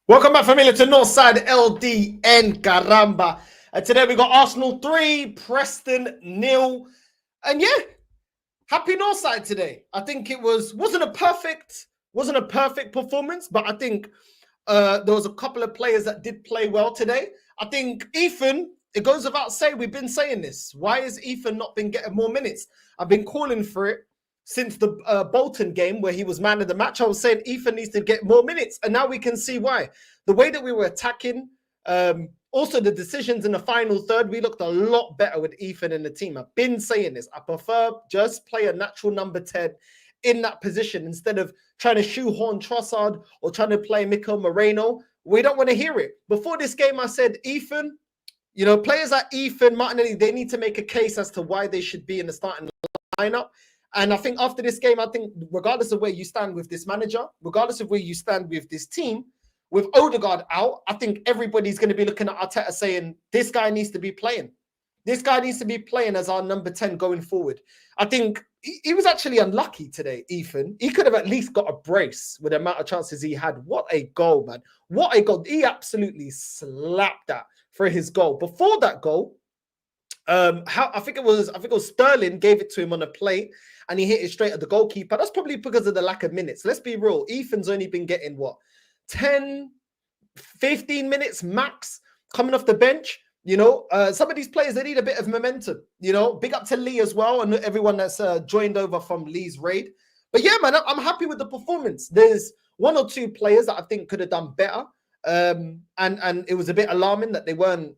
Welcome back, familia, to NorthsideLDN, caramba. Today we got Arsenal 3, Preston 0. And yeah, happy Northside today. I think it wasn't a perfect performance, but I think there was a couple of players that did play well today. I think Ethan, it goes without saying, we've been saying this. Why has Ethan not been getting more minutes? I've been calling for it since the Bolton game where he was man of the match. I was saying Ethan needs to get more minutes, and now we can see why. The way that we were attacking, also the decisions in the final third, we looked a lot better with Ethan in the team. I've been saying this. I prefer just play a natural number 10 in that position instead of trying to shoehorn Trossard or trying to play Mikel Moreno. We don't want to hear it. Before this game, I said, Ethan, players like Ethan, Martinelli, they need to make a case as to why they should be in the starting lineup. And I think after this game, I think regardless of where you stand with this manager, regardless of where you stand with this team, with Odegaard out, I think everybody's going to be looking at Arteta saying, this guy needs to be playing. This guy needs to be playing as our number 10 going forward. I think he was actually unlucky today, Ethan. He could have at least got a brace with the amount of chances he had. What a goal, man. What a goal. He absolutely slapped that for his goal. Before that goal, I think it was Sterling gave it to him on a plate and he hit it straight at the goalkeeper. That's probably because of the lack of minutes. Let's be real. Ethan's only been getting 10, 15 minutes max coming off the bench. Some of these players, they need a bit of momentum. Big up to Lee as well and everyone that's joined over from Lee's raid. But yeah, man, I'm happy with the performance. There's one or two players that I think could have done better. And it was a bit alarming that they weren't,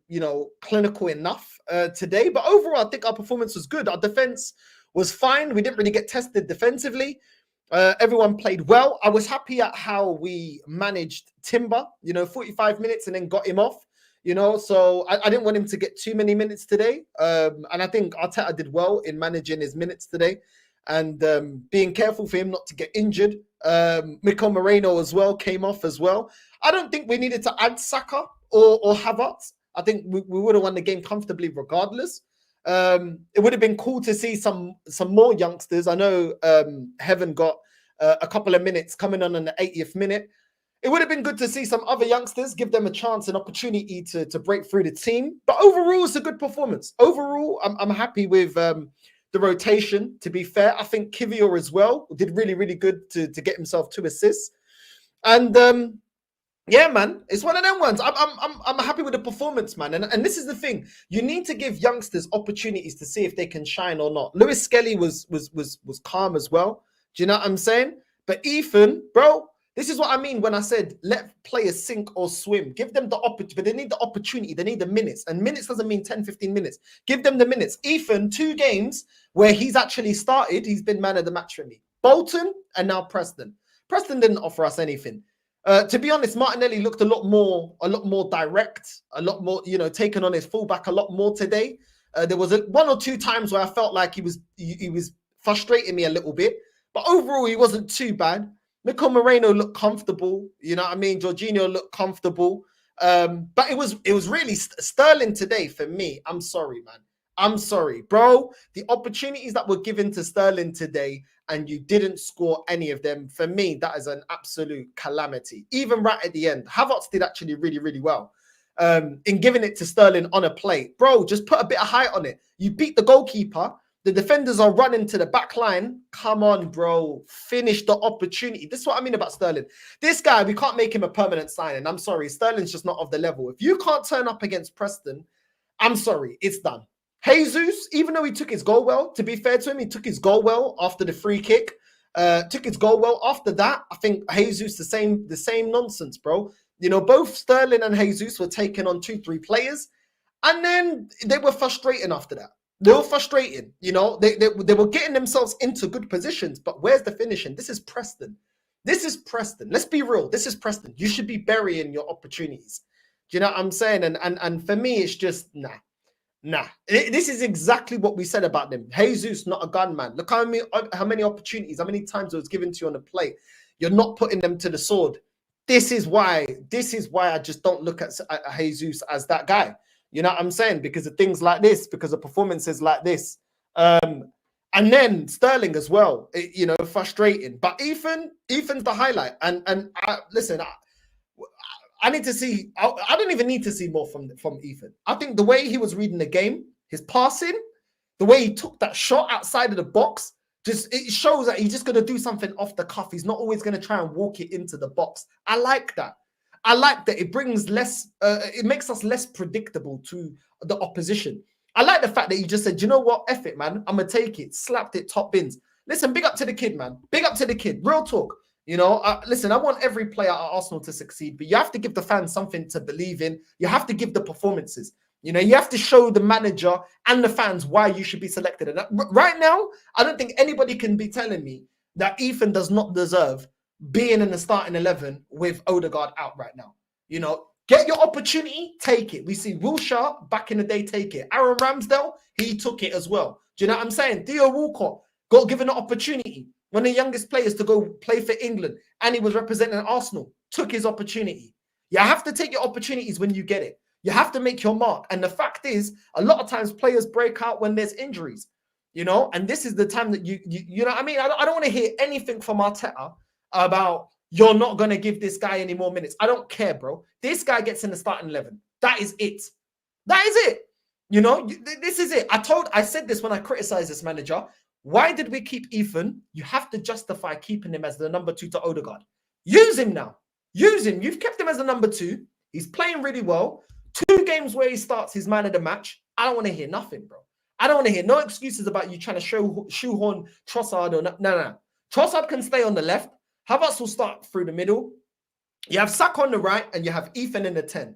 clinical enough today. But overall, I think our performance was good. Our defense was fine. We didn't really get tested defensively. Everyone played well. I was happy at how we managed Timber, 45 minutes and then got him off, so I didn't want him to get too many minutes today. And I think Arteta did well in managing his minutes today and being careful for him not to get injured. Mikel Moreno as well came off as well. I don't think we needed to add Saka or Havertz. I think we would have won the game comfortably regardless. It would have been cool to see some more youngsters. I know Heaven got a couple of minutes coming on the 80th minute. It would have been good to see some other youngsters, give them a chance, an opportunity to break through the team. But overall, it's a good performance. Overall, I'm happy with the rotation, to be fair. I think Kivior as well did really, really good to get himself 2 assists. And yeah, man, it's one of them ones. I'm happy with the performance, man. And this is the thing. You need to give youngsters opportunities to see if they can shine or not. Lewis Skelly was calm as well. Do you know what I'm saying? But Ethan, bro, this is what I mean when I said let players sink or swim. Give them the opportunity, but they need the opportunity. They need the minutes. And minutes doesn't mean 10, 15 minutes. Give them the minutes. Ethan, 2 games where he's actually started, he's been man of the match for me. Bolton and now Preston. Preston didn't offer us anything. To be honest, Martinelli looked a lot more direct, a lot more, taking on his fullback a lot more today. There was 1 or 2 times where I felt like he was frustrating me a little bit, but overall he wasn't too bad. Mikel Moreno looked comfortable, you know what I mean? Jorginho looked comfortable, but it was really Sterling today for me. I'm sorry, man. I'm sorry, bro. The opportunities that were given to Sterling today and you didn't score any of them, for me, that is an absolute calamity. Even right at the end, Havertz did actually really, really well in giving it to Sterling on a plate. Bro, just put a bit of height on it. You beat the goalkeeper. The defenders are running to the back line. Come on, bro. Finish the opportunity. This is what I mean about Sterling. This guy, we can't make him a permanent signing. I'm sorry. Sterling's just not of the level. If you can't turn up against Preston, I'm sorry. It's done. Jesus, even though he took his goal well, to be fair to him, he took his goal well after the free kick. Took his goal well. After that, I think Jesus, the same nonsense, bro. Both Sterling and Jesus were taking on 2-3 players. And then they were frustrating after that. They were frustrating. They were getting themselves into good positions. But where's the finishing? This is Preston. This is Preston. Let's be real. This is Preston. You should be burying your opportunities. Do you know what I'm saying? And for me, it's just, nah. This is exactly what we said about them. Jesus, not a gunman. Look how many opportunities, how many times it was given to you on the plate. You're not putting them to the sword. This is why I just don't look at Jesus as that guy. You know what I'm saying? Because of things like this, because of performances like this. And then Sterling as well, frustrating. But Ethan's the highlight. And listen, I need to see. I don't even need to see more from Ethan. I think the way he was reading the game, his passing, the way he took that shot outside of the box, just it shows that he's just going to do something off the cuff. He's not always going to try and walk it into the box. I like that. I like that. It brings less. It makes us less predictable to the opposition. I like the fact that he just said, you know what, F it, man. I'm going to take it. Slapped it, top bins. Listen, big up to the kid, man. Big up to the kid. Real talk. You know, listen, I want every player at Arsenal to succeed, but you have to give the fans something to believe in. You have to give the performances. You know, you have to show the manager and the fans why you should be selected. And right now, I don't think anybody can be telling me that Ethan does not deserve being in the starting 11 with Odegaard out right now. You know, get your opportunity, take it. We see Wilshere back in the day take it. Aaron Ramsdale, he took it as well. Do you know what I'm saying? Theo Walcott got given an opportunity. One of the youngest players to go play for England, and he was representing Arsenal, took his opportunity. You have to take your opportunities when you get it. You have to make your mark. And the fact is, a lot of times players break out when there's injuries, you know, and this is the time that you know what I mean? I don't want to hear anything from Arteta about you're not going to give this guy any more minutes. I don't care, bro. This guy gets in the starting 11. That is it. That is it. You know, this is it. I said this when I criticized this manager. Why did we keep Ethan? You have to justify keeping him as the number 2 to Odegaard. Use him now. Use him. You've kept him as the number 2. He's playing really well. 2 games where he starts his man of the match. I don't want to hear nothing, bro. I don't want to hear no excuses about you trying to shoehorn Trossard or no. Trossard can stay on the left. Havertz will start through the middle. You have Saka on the right and you have Ethan in the 10.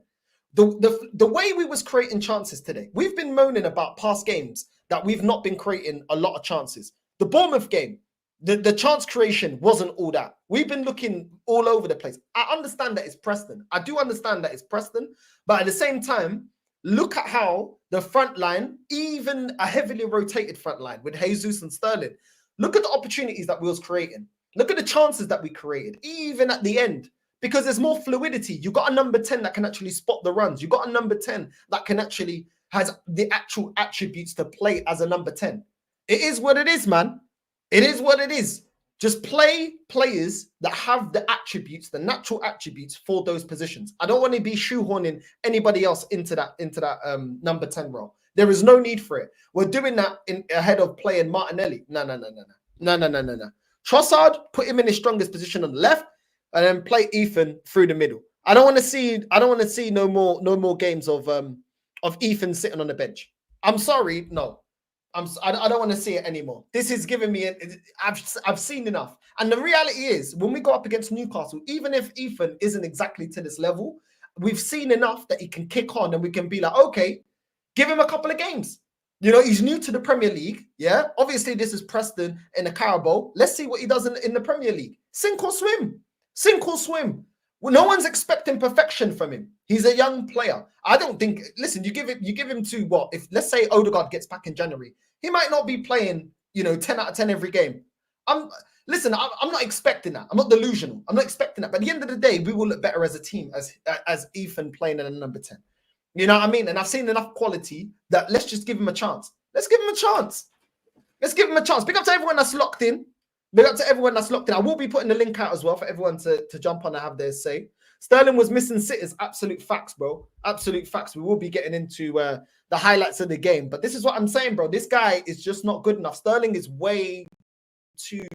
The way we was creating chances today, we've been moaning about past games that we've not been creating a lot of chances. The Bournemouth game, the chance creation wasn't all that. We've been looking all over the place. I understand that it's Preston. I do understand that it's Preston. But at the same time, look at how the front line, even a heavily rotated front line with Jesus and Sterling, look at the opportunities that we was creating. Look at the chances that we created, even at the end. Because there's more fluidity. You got a number 10 that can actually spot the runs. You got a number 10 that can actually has the actual attributes to play as a number 10. It is what it is, man. It is what it is. Just play players that have the attributes, the natural attributes for those positions. I don't want to be shoehorning anybody else into that number 10 role. There is no need for it. We're doing that ahead of playing Martinelli. No. Trossard, put him in his strongest position on the left, and then play Ethan through the middle. I don't want to see no more games of Ethan sitting on the bench. I'm sorry, no. I don't want to see it anymore. This is giving me I've seen enough. And the reality is, when we go up against Newcastle, even if Ethan isn't exactly to this level, we've seen enough that he can kick on and we can be like, okay, give him a couple of games. You know, he's new to the Premier League. Yeah, obviously this is Preston in the Carabao. Let's see what he does in the Premier League. Sink or swim. Sink or swim. Well, no one's expecting perfection from him. He's a young player. I don't think. Listen, you give him to what? If let's say Odegaard gets back in January, he might not be playing, 10 out of 10 every game. I'm not expecting that. I'm not delusional. I'm not expecting that. But at the end of the day, we will look better as a team as Ethan playing in a number 10. You know what I mean? And I've seen enough quality that let's just give him a chance. Let's give him a chance. Let's give him a chance. Big up to everyone that's locked in. Big up to everyone that's locked in. I will be putting the link out as well for everyone to jump on and have their say. Sterling was missing sitters. Absolute facts, bro. Absolute facts. We will be getting into the highlights of the game. But this is what I'm saying, bro. This guy is just not good enough. Sterling is way too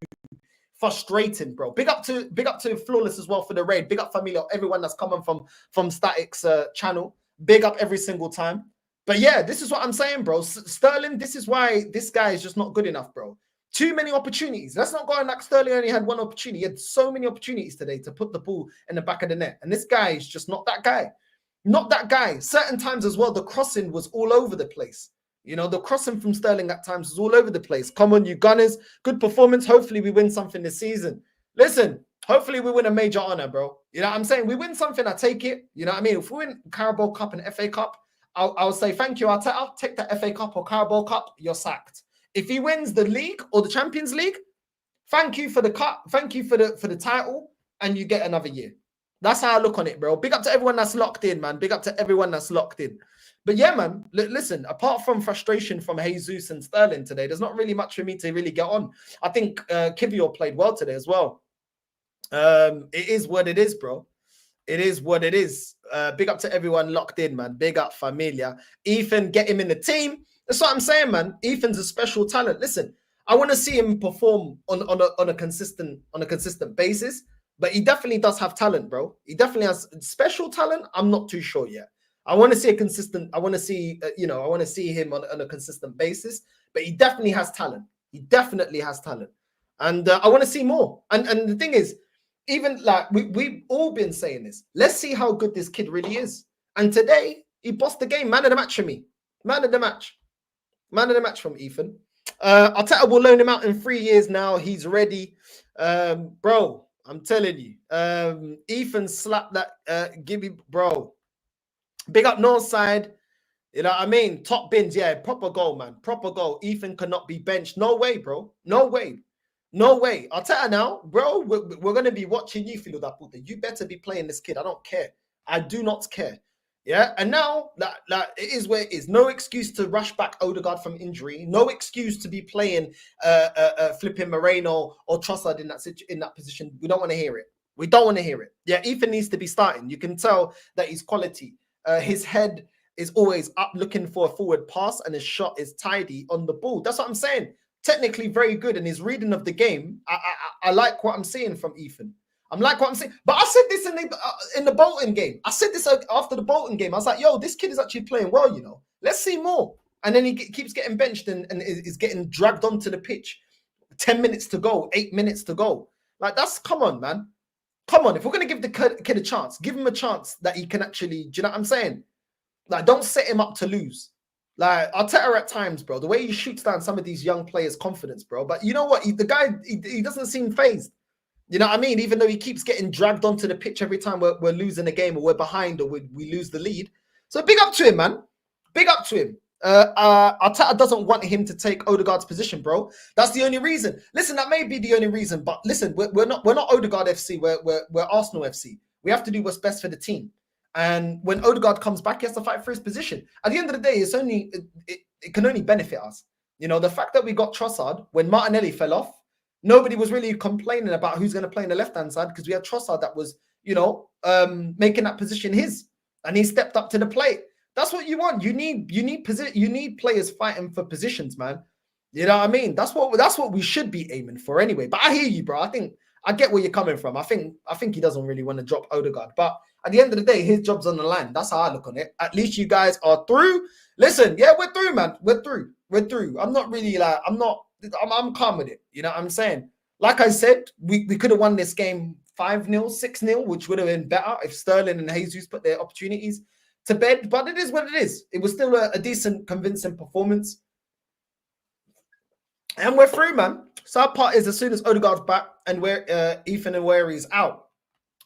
frustrating, bro. Big up to Flawless as well for the raid. Big up Familia, everyone that's coming from Static's channel. Big up every single time. But yeah, this is what I'm saying, bro. Sterling, this is why this guy is just not good enough, bro. Too many opportunities. Let's not go on like Sterling only had one opportunity. He had so many opportunities today to put the ball in the back of the net. And this guy is just not that guy. Not that guy. Certain times as well, the crossing was all over the place. The crossing from Sterling at times was all over the place. Come on, you Gunners. Good performance. Hopefully we win something this season. Listen, hopefully we win a major honor, bro. You know what I'm saying? We win something, I take it. You know what I mean? If we win Carabao Cup and FA Cup, I'll say thank you, Arteta. Take the FA Cup or Carabao Cup, you're sacked. If he wins the league or the Champions League, thank you for the cup, thank you for the title, and you get another year. That's how I look on it, bro. Big up to everyone that's locked in, man. Big up to everyone that's locked in. But yeah, man, listen, apart from frustration from Jesus and Sterling today, there's not really much for me to really get on. I think Kivior played well today as well. It is what it is, bro. It is what it is. Big up to everyone locked in, man. Big up, familia. Ethan, get him in the team. That's what I'm saying, man. Ethan's a special talent. Listen, I want to see him perform on a consistent basis. But he definitely does have talent, bro. He definitely has special talent. I'm not too sure yet. I want to see a consistent. I want to see, I want to see him on a consistent basis. But he definitely has talent. He definitely has talent, and I want to see more. And the thing is, even like we've all been saying this. Let's see how good this kid really is. And today he bossed the game. Man of the match for me. Man of the match. Man of the match from Ethan. Arteta will loan him out in 3 years now. He's ready, bro. I'm telling you, Ethan slapped that Gibby, bro. Big up Northside. You know what I mean? Top bins, yeah, proper goal, man. Proper goal. Ethan cannot be benched. No way, bro. No way. No way. Arteta now, bro, we're going to be watching you, Filo da Puta. You better be playing this kid. I don't care. I do not care. Yeah, and now that it is where it is. No excuse to rush back Odegaard from injury. No excuse to be playing flipping Moreno or Trossard in that position. We don't want to hear it. We don't want to hear it. Yeah, Ethan needs to be starting. You can tell that he's quality. His head is always up looking for a forward pass, and his shot is tidy on the ball. That's what I'm saying. Technically very good, and his reading of the game, I like what I'm seeing from Ethan. I'm like what I'm saying. But I said this in the Bolton game. I said this after the Bolton game. I was like, yo, this kid is actually playing well, you know. Let's see more. And then he keeps getting benched and is getting dragged onto the pitch. 10 minutes to go, 8 minutes to go. Like, come on, man. Come on. If we're going to give the kid a chance, give him a chance that he can actually, do you know what I'm saying? Like, don't set him up to lose. Like, Arteta at times, bro, the way he shoots down some of these young players' confidence, bro. But you know what? The guy, he doesn't seem phased. You know what I mean? Even though he keeps getting dragged onto the pitch every time we're losing a game or we're behind or we lose the lead. So big up to him, man. Big up to him. Arteta doesn't want him to take Odegaard's position, bro. That's the only reason. Listen, that may be the only reason, but listen, we're not Odegaard FC. We're Arsenal FC. We have to do what's best for the team. And when Odegaard comes back, he has to fight for his position. At the end of the day, it can only benefit us. You know, the fact that we got Trossard when Martinelli fell off, nobody was really complaining about who's going to play in the left-hand side because we had Trossard that was, making that position his, and he stepped up to the plate. That's what you want. You need players fighting for positions, man. You know what I mean? That's what we should be aiming for anyway. But I hear you, bro. I get where you're coming from. I think he doesn't really want to drop Odegaard, but at the end of the day, his job's on the line. That's how I look on it. At least you guys are through. Listen, yeah, we're through, man. We're through. I'm not really like, I'm calm with it. You know what I'm saying? Like I said, we could have won this game 5-0, 6-0, which would have been better if Sterling and Jesus put their opportunities to bed. But it is what it is. It was still a decent, convincing performance. And we're through, man. Sad part is as soon as Odegaard's back and where Ethan Nwaneri is out,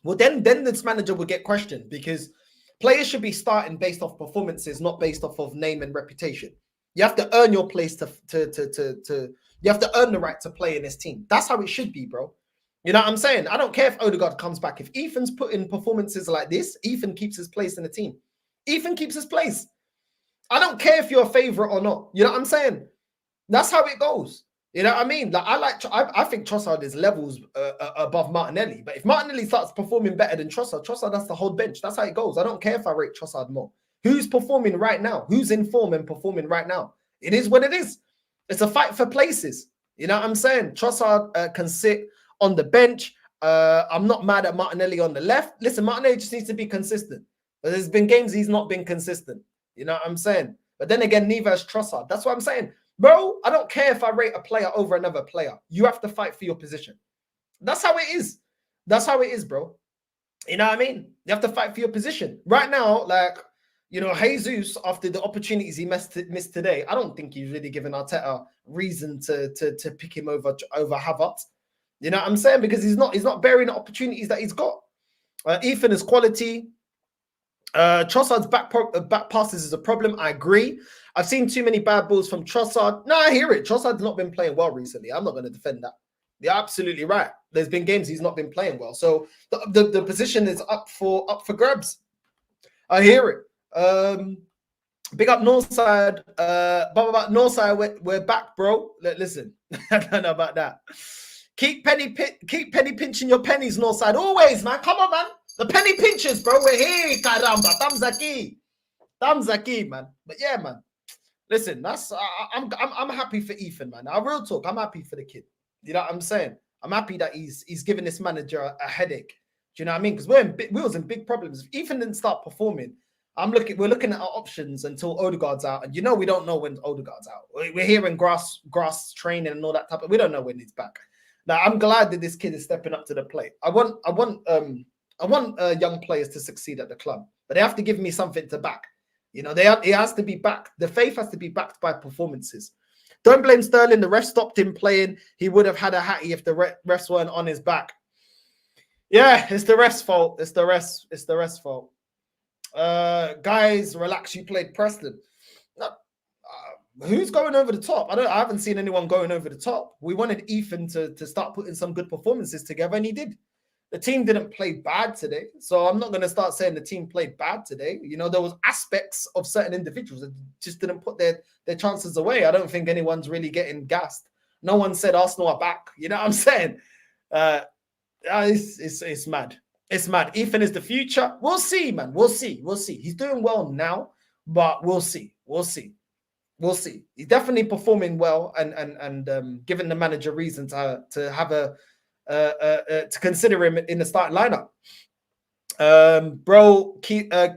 well, then this manager will get questioned because players should be starting based off performances, not based off of name and reputation. You have to earn your place you have to earn the right to play in this team. That's how it should be, bro. You know what I'm saying? I don't care if Odegaard comes back. If Ethan's put in performances like this, Ethan keeps his place in the team. Ethan keeps his place. I don't care if you're a favorite or not. You know what I'm saying? That's how it goes. You know what I mean? Like I think Trossard is levels above Martinelli. But if Martinelli starts performing better than Trossard has to hold bench. That's how it goes. I don't care if I rate Trossard more. Who's performing right now? Who's in form and performing right now? It is what it is. It's a fight for places. You know what I'm saying? Trossard can sit on the bench. I'm not mad at Martinelli on the left. Listen, Martinelli just needs to be consistent. But there's been games he's not been consistent. You know what I'm saying? But then again, neither has Trossard. That's what I'm saying. Bro, I don't care if I rate a player over another player. You have to fight for your position. That's how it is. That's how it is, bro. You know what I mean? You have to fight for your position. Right now, like, Jesus, after the opportunities he missed today, I don't think he's really given Arteta reason to pick him over Havertz. You know what I'm saying? Because he's not bearing the opportunities that he's got. Ethan is quality. Trossard's back passes is a problem. I agree. I've seen too many bad balls from Trossard. No, I hear it. Trossard's not been playing well recently. I'm not going to defend that. You're absolutely right. There's been games he's not been playing well. So the position is up for grabs. I hear it. Big up Northside. But about Northside, we're back, bro. Listen, I don't know about that. Keep penny pinching your pennies, Northside. Always, man. Come on, man. The penny pinchers, bro. We're here, caramba. Tamzaki, man. But yeah, man. Listen, I'm happy for Ethan, man. I real talk. I'm happy for the kid. You know what I'm saying? I'm happy that he's giving this manager a headache. Do you know what I mean? Because we was in big problems. If Ethan didn't start performing, we're looking at our options until Odegaard's out, and we don't know when Odegaard's out. We're hearing grass training and all that type of. We don't know when he's back. Now I'm glad that this kid is stepping up to the plate. I want young players to succeed at the club, but they have to give me something to back. It has to be backed. The faith has to be backed by performances. Don't blame Sterling. The ref stopped him playing. He would have had a hattie if the refs weren't on his back. Yeah, it's the ref's fault. It's the ref's fault. Guys, relax. You played Preston. Who's going over the top? I haven't seen anyone going over the top. We wanted Ethan to start putting some good performances together, and he did. The team didn't play bad today, so I'm not going to start saying the team played bad today. There was aspects of certain individuals that just didn't put their chances away. I don't think anyone's really getting gassed. No one said Arsenal are back. You know what I'm saying? It's mad. It's mad. Ethan is the future. We'll see, man. We'll see. He's doing well now, but we'll see. He's definitely performing well and giving the manager reason to have to consider him in the starting lineup.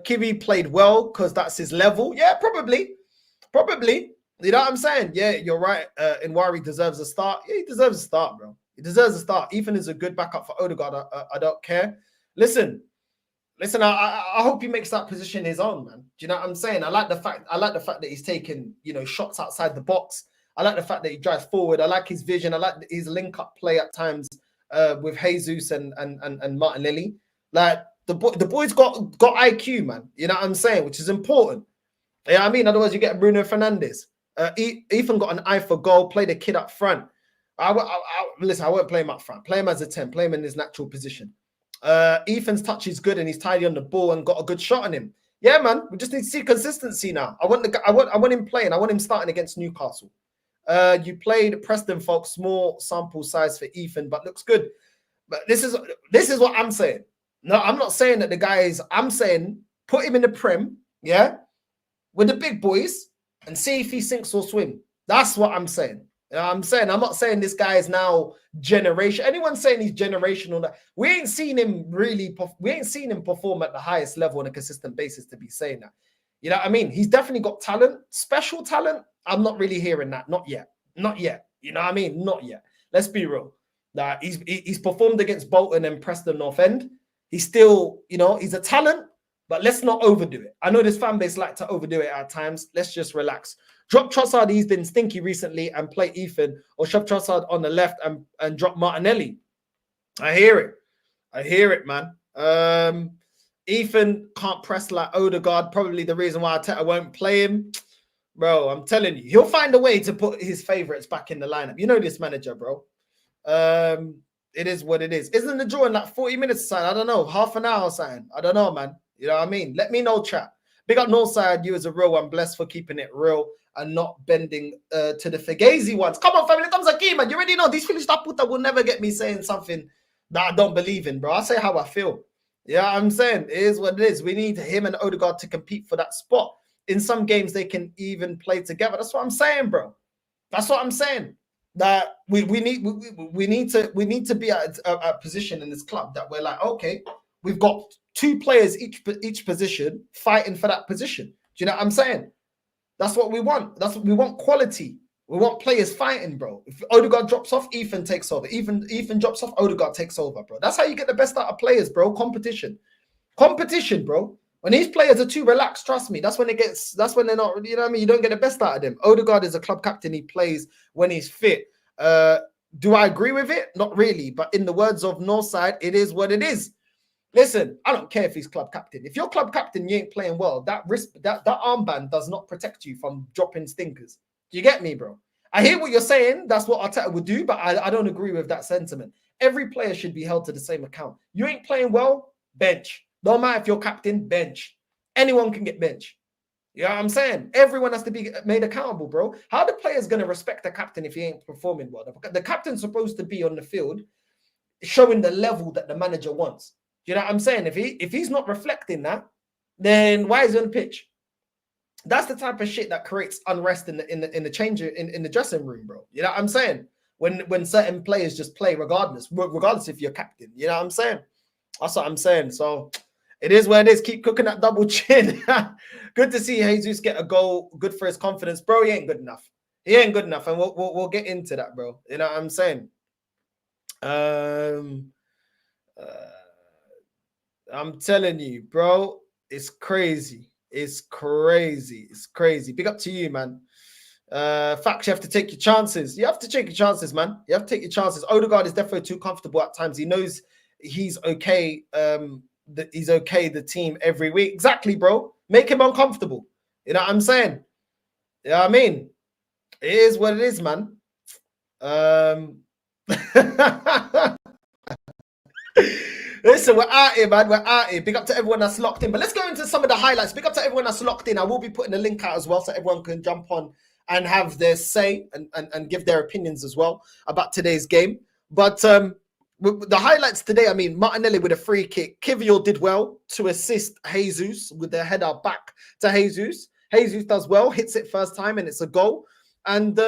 Kiwi played well because that's his level. Yeah, probably. You know what I'm saying? Yeah, you're right. Nwaneri deserves a start. Yeah, he deserves a start, bro. He deserves a start. Ethan is a good backup for Odegaard. I don't care. Listen. I hope he makes that position his own, man. Do you know what I'm saying? I like the fact that he's taking shots outside the box. I like the fact that he drives forward. I like his vision. I like his link-up play at times with Jesus and Martinelli. Like the boy's got IQ, man. You know what I'm saying? Which is important. Yeah, I mean, otherwise you get Bruno Fernandes. Ethan got an eye for goal. Play the kid up front. Listen, I won't play him up front. Play him as a 10. Play him in his natural position. Ethan's touch is good and he's tidy on the ball and got a good shot on him. Yeah, man. We just need to see consistency now. I want him playing. I want him starting against Newcastle. You played Preston, folks. Small sample size for Ethan, but looks good. But this is what I'm saying. No, I'm not saying that the guys. I'm saying put him in the Prem, yeah, with the big boys and see if he sinks or swim. That's what I'm saying. You know what I'm saying? I'm not saying this guy is now generation. Anyone saying he's generational? That we ain't seen him perform at the highest level on a consistent basis to be saying that. You know what I mean? He's definitely got talent, special talent. I'm not really hearing that. Not yet. You know what I mean? Not yet. Let's be real. He's performed against Bolton and Preston North End. He's still, he's a talent, but let's not overdo it. I know this fan base like to overdo it at times. Let's just relax. Drop Trossard, he's been stinky recently, and play Ethan, or shove Trossard on the left and drop Martinelli. I hear it, man. Ethan can't press like Odegaard. Probably the reason why Arteta won't play him. Bro, I'm telling you, he'll find a way to put his favourites back in the lineup. You know this manager, bro. It is what it is. Isn't the draw in like 40 minutes, son? I don't know. Half an hour, son. I don't know, man. You know what I mean? Let me know, chat. Big up Northside. You as a real one. Blessed for keeping it real and not bending to the Fugazi ones. Come on, family. Comes a key, man. You already know these Finnish puta will never get me saying something that I don't believe in, bro. I say how I feel. Yeah, I'm saying it is what it is. We need him and Odegaard to compete for that spot. In some games, they can even play together. That's what I'm saying, bro. That's what I'm saying. That we need to be at a position in this club that we're like, okay, we've got two players each position fighting for that position. Do you know what I'm saying? That's what we want. That's what we want. Quality. We want players fighting, bro. If Odegaard drops off, Ethan takes over. Ethan drops off, Odegaard takes over, bro. That's how you get the best out of players, bro. Competition, bro. When these players are too relaxed, trust me, that's when they're not, you know what I mean? You don't get the best out of them. Odegaard is a club captain. He plays when he's fit. Do I agree with it? Not really. But in the words of Northside, it is what it is. Listen, I don't care if he's club captain. If you're club captain, you ain't playing well. That armband does not protect you from dropping stinkers. Do you get me, bro? I hear what you're saying. That's what Arteta would do, but I don't agree with that sentiment. Every player should be held to the same account. You ain't playing well, bench. Don't matter if you're captain, bench. Anyone can get bench. You know what I'm saying? Everyone has to be made accountable, bro. How are the players going to respect the captain if he ain't performing well? The captain's supposed to be on the field showing the level that the manager wants. you know what I'm saying? If he's not reflecting that, then why is he on the pitch? That's the type of shit that creates unrest in the dressing room, bro. You know what I'm saying? When certain players just play regardless if you're captain. You know what I'm saying? That's what I'm saying. So it is what it is. Keep cooking that double chin. Good to see Jesus get a goal. Good for his confidence, bro. He ain't good enough. He ain't good enough, and we'll get into that, bro. You know what I'm saying? I'm telling you, bro. It's crazy. It's crazy. It's crazy. Big up to you, man. Facts, you have to take your chances. You have to take your chances, man. You have to take your chances. Odegaard is definitely too comfortable at times. He knows he's okay. He's okay the team every week. Exactly, bro. Make him uncomfortable. You know what I'm saying? You know what I mean? It is what it is, man. Listen, we're out here, man. We're out here. Big up to everyone that's locked in. But let's go into some of the highlights. Big up to everyone that's locked in. I will be putting a link out as well so everyone can jump on and have their say and give their opinions as well about today's game. But the highlights today, I mean, Martinelli with a free kick. Kivior did well to assist Jesus with their header back to Jesus. Jesus does well, hits it first time, and it's a goal. And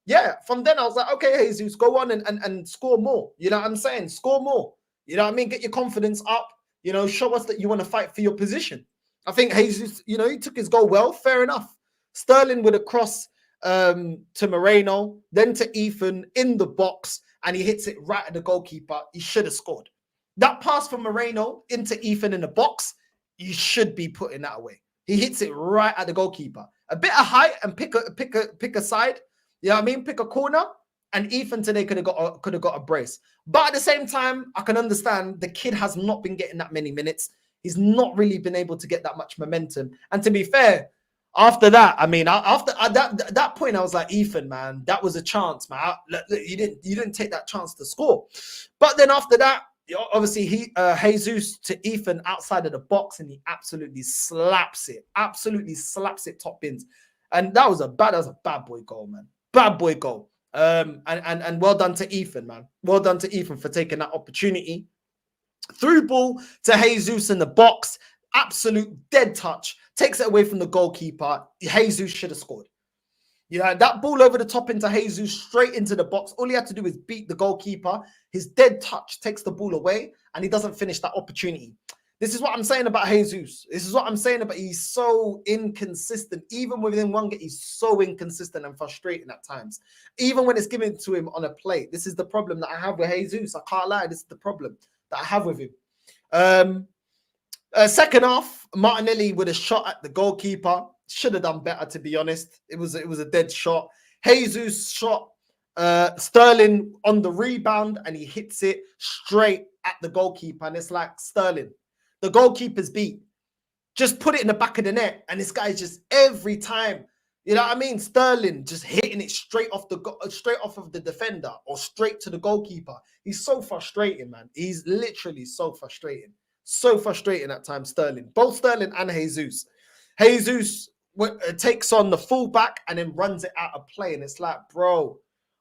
yeah, from then I was like, okay, Jesus, go on and score more. You know what I'm saying? Score more. You know what I mean? Get your confidence up. You know, show us that you want to fight for your position. I think Jesus, you know, he took his goal well. Fair enough. Sterling with a cross to Moreno, then to Ethan in the box, and he hits it right at the goalkeeper. He should have scored. That pass from Moreno into Ethan in the box, you should be putting that away. He hits it right at the goalkeeper. A bit of height and pick a side. You know what I mean? Pick a corner. And Ethan today could have got a brace. But at the same time, I can understand the kid has not been getting that many minutes. He's not really been able to get that much momentum. And to be fair, after that, I mean, after that point, I was like, Ethan, man, that was a chance, man. You didn't take that chance to score. But then after that, obviously Jesus to Ethan outside of the box, and he absolutely slaps it. Absolutely slaps it top bins. And that was a bad boy goal, man. Bad boy goal. And well done to Ethan, man. Well done to Ethan for taking that opportunity. Through ball to Jesus in the box. Absolute dead touch. Takes it away from the goalkeeper. Jesus should have scored. Yeah, that ball over the top into Jesus, straight into the box. All he had to do is beat the goalkeeper. His dead touch takes the ball away, and he doesn't finish that opportunity. This is what I'm saying about Jesus. This is what I'm saying about he's so inconsistent. Even within one game, he's so inconsistent and frustrating at times. Even when it's given to him on a plate. This is the problem that I have with Jesus. I can't lie. This is the problem that I have with him. Second half, Martinelli with a shot at the goalkeeper. Should have done better, to be honest. It was a dead shot. Jesus shot Sterling on the rebound, and he hits it straight at the goalkeeper. And it's like, Sterling, the goalkeeper's beat. Just put it in the back of the net. And this guy's just every time, you know what I mean? Sterling just hitting it straight off of the defender or straight to the goalkeeper. He's so frustrating, man. He's literally so frustrating. So frustrating at times, Sterling. Both Sterling and Jesus. Jesus takes on the fullback and then runs it out of play. And it's like, bro,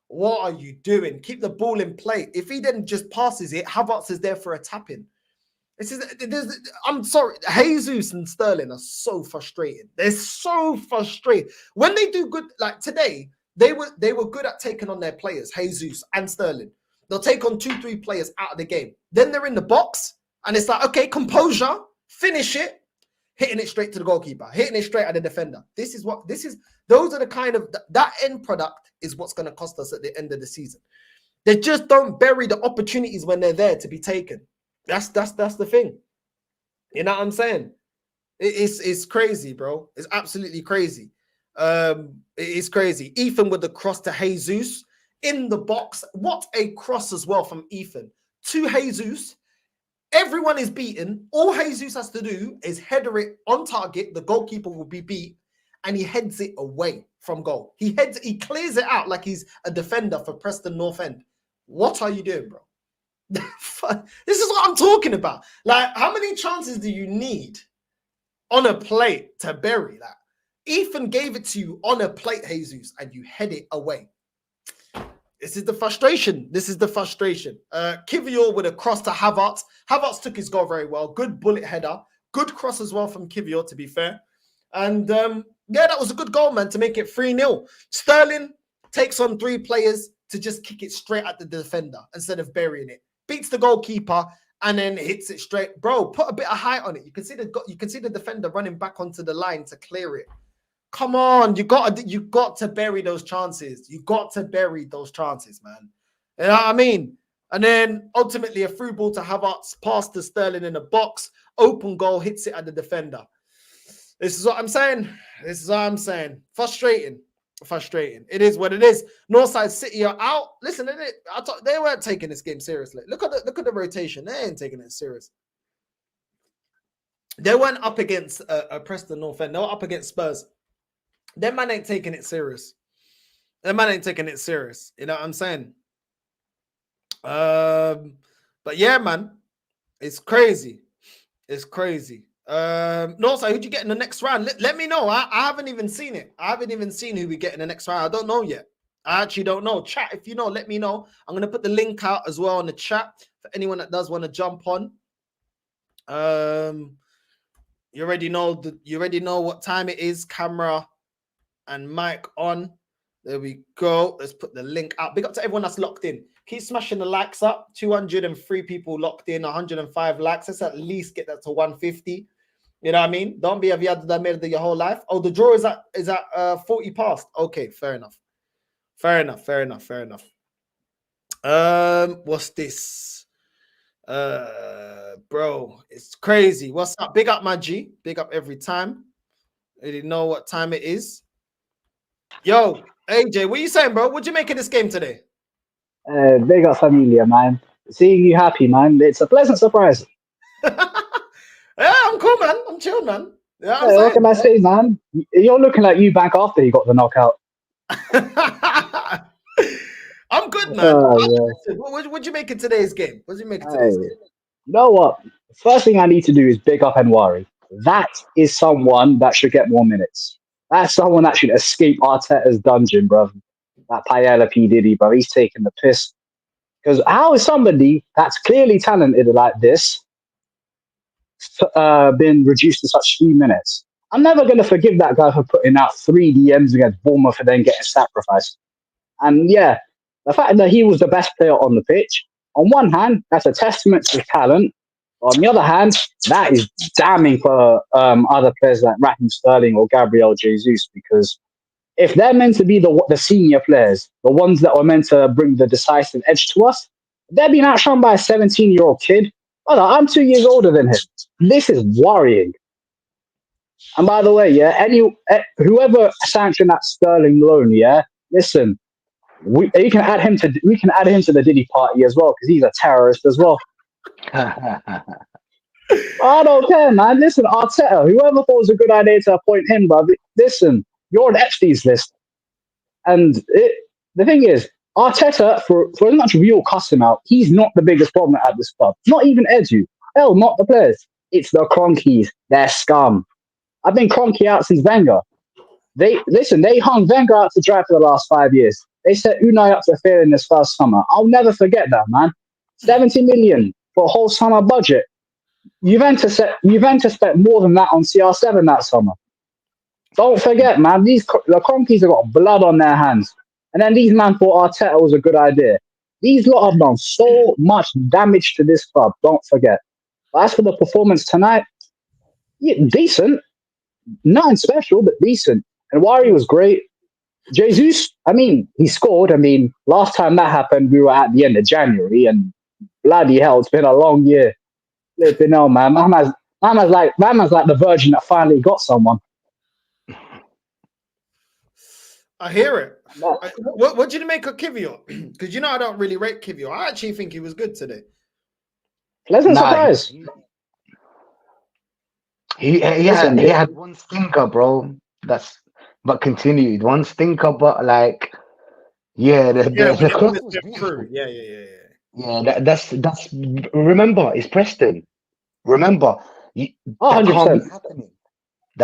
what are you doing? Keep the ball in play. If he then just passes it, Havertz is there for a tap-in. I'm sorry, Jesus and Sterling are so frustrating. They're so frustrated. When they do good, like today, they were good at taking on their players, Jesus and Sterling. They'll take on 2-3 players out of the game. Then they're in the box, and it's like, okay, composure, finish it, hitting it straight to the goalkeeper, hitting it straight at the defender. Those are the kind of, that end product is what's going to cost us at the end of the season. They just don't bury the opportunities when they're there to be taken. That's the thing. You know what I'm saying? It's crazy, bro. It's absolutely crazy. It's crazy. Ethan with the cross to Jesus in the box. What a cross as well from Ethan to Jesus. Everyone is beaten. All Jesus has to do is header it on target. The goalkeeper will be beat, and he heads it away from goal. He clears it out like he's a defender for Preston North End. What are you doing, bro? This is what I'm talking about. Like, how many chances do you need on a plate to bury that? Ethan gave it to you on a plate, Jesus, and you head it away. This is the frustration. This is the frustration. Kivior with a cross to Havertz. Havertz took his goal very well. Good bullet header. Good cross as well from Kivior, to be fair. And yeah, that was a good goal, man, to make it 3-0. Sterling takes on 3 players to just kick it straight at the defender instead of burying it. Beats the goalkeeper and then hits it straight. Bro, put a bit of height on it. You can see the defender running back onto the line to clear it. Come on, you got to bury those chances. You got to bury those chances, man. You know what I mean? And then ultimately a through ball to Havertz, pass to Sterling in the box, open goal, hits it at the defender. This is what I'm saying. This is what I'm saying. Frustrating. Frustrating. It is what it is. Northside City are out. Listen, they weren't taking this game seriously. Look at the rotation. They ain't taking it serious. They weren't up against Preston North End. They were up against Spurs. Them man ain't taking it serious. Them man ain't taking it serious. You know what I'm saying? But yeah, man, it's crazy. It's crazy. Northside, who'd you get in the next round? Let me know. I haven't even seen it. I haven't even seen who we get in the next round. I don't know yet. I actually don't know. Chat, if you know, let me know. I'm gonna put the link out as well in the chat for anyone that does want to jump on. You already know what time it is. Camera and mic on. There we go. Let's put the link out. Big up to everyone that's locked in. Keep smashing the likes up. 203 people locked in, 105 likes. Let's at least get that to 150. You know what I mean? Don't be a viado da merda your whole life. Oh, the draw is at 40 past. Okay, fair enough. Fair enough. What's this? Bro, it's crazy. What's up? Big up my G. Big up every time. I didn't know what time it is. Yo, AJ, what are you saying, bro? What'd you make of this game today? Big up familia, man. Seeing you happy, man. It's a pleasant surprise. Yeah, I'm cool, man. I'm chill, man. Yeah, what can I say, man? You're looking like you back after you got the knockout. I'm good, man. What'd you make of today's game? What'd you make of today's game? You know what? First thing I need to do is big up Nwaneri. That is someone that should get more minutes. That's someone that should escape Arteta's dungeon, bro. That Paella P. Diddy, bro. He's taking the piss. Because how is somebody that's clearly talented like this been reduced to such few minutes? I'm never going to forgive that guy for putting out 3 DMs against Bournemouth and then getting sacrificed. And yeah, the fact that he was the best player on the pitch, on one hand, that's a testament to talent. On the other hand, that is damning for other players like Raheem Sterling or Gabriel Jesus, because if they're meant to be the senior players, the ones that were meant to bring the decisive edge to us, they're being outshone by a 17-year-old kid. Brother, I'm 2 years older than him. This is worrying. And by the way, yeah, whoever sanctioned that Sterling loan, yeah, listen, we can add him to the Diddy party as well, because he's a terrorist as well. I don't care, man. Listen, Arteta, whoever thought it was a good idea to appoint him, bro, listen, you're on Epstein's list. And the thing is, Arteta, for as much we all cuss him out, he's not the biggest problem at this club. Not even Edu. Hell, not the players. It's the Cronkies. They're scum. I've been Cronky out since Wenger. They hung Wenger out to dry for the last 5 years. They set Unai up to fail in this first summer. I'll never forget that, man. 70 million for a whole summer budget. Juventus spent more than that on CR7 that summer. Don't forget, man, the Cronkies have got blood on their hands. And then these man thought Arteta was a good idea. These lot have done so much damage to this club, don't forget. But as for the performance tonight, yeah, decent. Nothing special, but decent. And Wari was great. Jesus, I mean, he scored. I mean, last time that happened, we were at the end of January, and bloody hell, it's been a long year. Flipping hell, man. Mama's like the virgin that finally got someone. I hear it. What did you make of Kivior? Because you know I don't really rate Kivior. I actually think he was good today. Pleasant surprise. He had one stinker, bro. But continued one stinker, but like, yeah, the cross was beautiful. Yeah. That's. Remember, it's Preston. Remember, that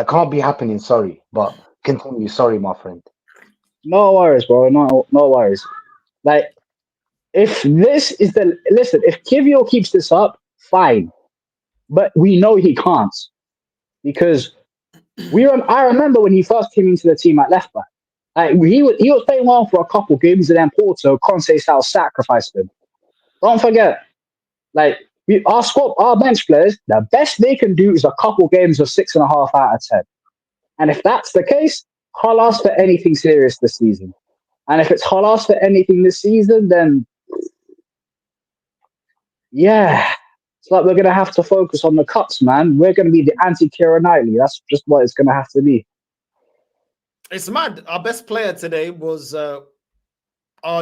can't be happening. Sorry, but continue. Sorry, my friend. No worries, bro. No worries. Like, if Kivior keeps this up, fine. But we know he can't because I remember when he first came into the team at left back. Like he was playing well for a couple games, and then Porto, Conceição sacrificed him. Don't forget, like our bench players, the best they can do is a couple games of 6.5 out of 10. And if that's the case, I'll ask for anything serious this season. And if it's I'll ask for anything this season, then yeah, it's like we're gonna have to focus on the cups, man. We're gonna be the anti-Keira Knightley. That's just what it's gonna have to be. It's mad. Our best player today was our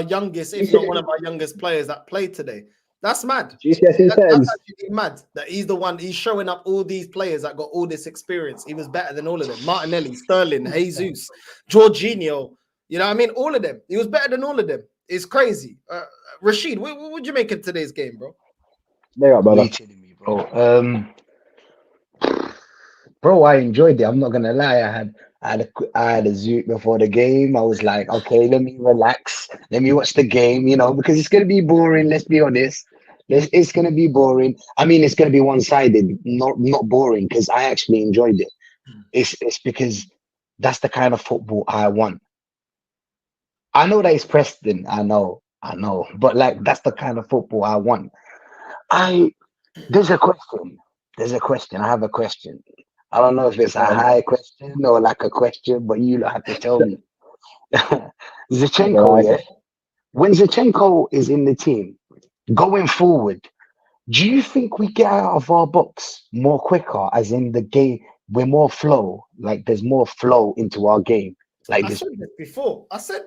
youngest, if not one of our youngest players that played today. That's mad. That's actually mad that he's the one. He's showing up all these players that got all this experience. He was better than all of them. Martinelli, Sterling, Jesus, Jorginho. You know what I mean? All of them. He was better than all of them. It's crazy. Rashid, what would you make of today's game, bro? There you go, brother. Me, bro. Bro, I enjoyed it. I'm not gonna lie. I had a zoot before the game. I was like, okay, let me relax. Let me watch the game, because it's gonna be boring. Let's be honest. It's gonna be boring. I mean, it's gonna be one-sided, not boring, because I actually enjoyed it. It's because that's the kind of football I want. I know that it's Preston. I know. But like, that's the kind of football I want. There's a question. I have a question. I don't know if it's a high question or like a question, but you have to tell me. Zinchenko, yeah? When Zinchenko is in the team, going forward, do you think we get out of our box more quicker, as in the game, we're more flow, like there's more flow into our game? Like I said this before. I said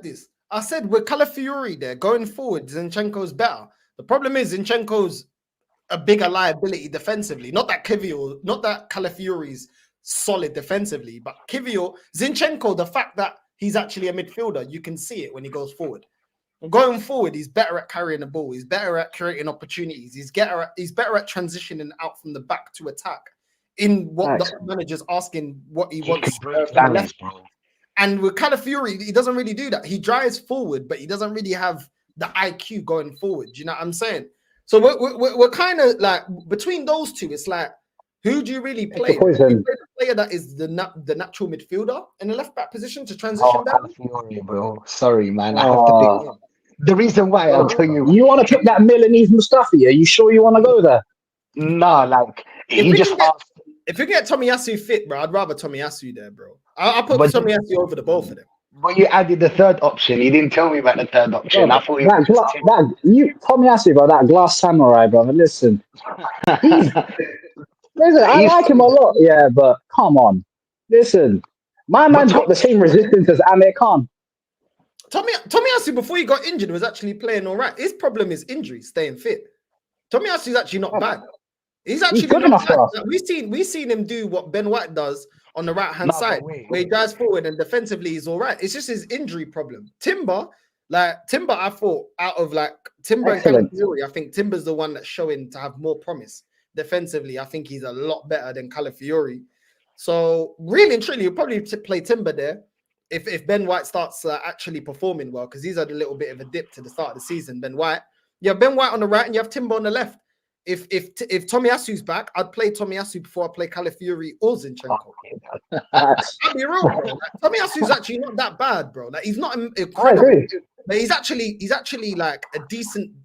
with Calafiori there, going forward, Zinchenko's better. The problem is Zinchenko's a bigger liability defensively. Not that Calafiori's solid defensively, but Zinchenko, the fact that he's actually a midfielder, you can see it when he goes forward. Going forward, he's better at carrying the ball. He's better at creating opportunities. He's better at transitioning out from the back to attack. In what the manager's asking, what he wants. And with Calafiori, he doesn't really do that. He drives forward, but he doesn't really have the IQ going forward. Do you know what I'm saying? So we're kind of like between those two. It's like, who do you really play? You play the player that is the natural midfielder in the left back position to transition down. Calafiori, bro. Sorry, man. I have to pick him. The reason why I'll tell you. You want to pick that Milanese Mustafi? Are you sure you want to go there? No, like he just asked. If you get Tomiyasu fit, bro, I'd rather Tomiyasu there, bro. I'll put Tomiyasu over the both of them. But you added the third option. You didn't tell me about the third option. Bro, I thought Tomiyasu, bro, that glass samurai, brother. Listen, I like him a lot, yeah, but come on. Listen, my man's got the same resistance as Amir Khan. Tomiyasu, before he got injured, was actually playing all right. His problem is injury, staying fit. Tomiyasu's actually not bad. He's actually good enough for us. We've seen him do what Ben White does on the right-hand side, where he drives forward and defensively he's all right. It's just his injury problem. Timber, I thought out of like Timber and Calafiori, I think Timber's the one that's showing to have more promise defensively. I think he's a lot better than Calafiori. So really and truly, you'll probably play Timber there if Ben White starts actually performing well, because he's had a little bit of a dip to the start of the season. Ben White, you have Ben White on the right and you have Timber on the left. If Tomiyasu's back, I'd play Tomiyasu before I play Calafiori or Zinchenko. I'll be real, bro. Like, Tomiyasu's actually not that bad, bro. Like, he's not incredible, but he's actually like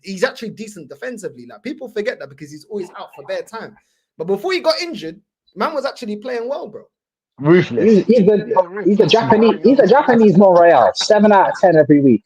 he's actually decent defensively. Like, people forget that because he's always out for bare time. But before he got injured, man was actually playing well, bro. Ruthless. He's a Japanese Montreal. 7 out of 10 every week.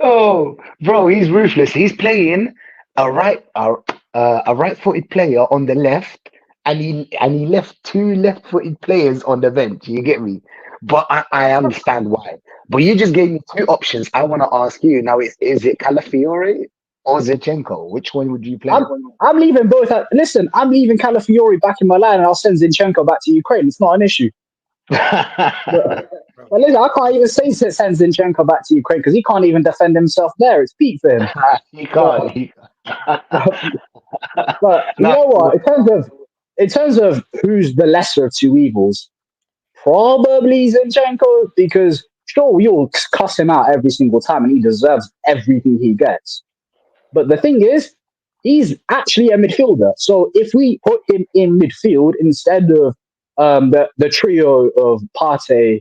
Oh, bro, he's ruthless. He's playing a right-footed player on the left, and he left 2 left-footed players on the bench. You get me? But I understand why. But you just gave me 2 options. I want to ask you now: is it Calafiori or Zinchenko? Which one would you play? I'm leaving both. Listen, I'm leaving Calafiori back in Milan, and I'll send Zinchenko back to Ukraine. It's not an issue. But listen, I can't even say send Zinchenko back to Ukraine because he can't even defend himself there. It's peak for him. He can't. But you know what? In terms of who's the lesser of 2 evils, probably Zinchenko, because sure, you'll cuss him out every single time, and he deserves everything he gets. But the thing is, he's actually a midfielder. So if we put him in midfield instead of the trio of Partey,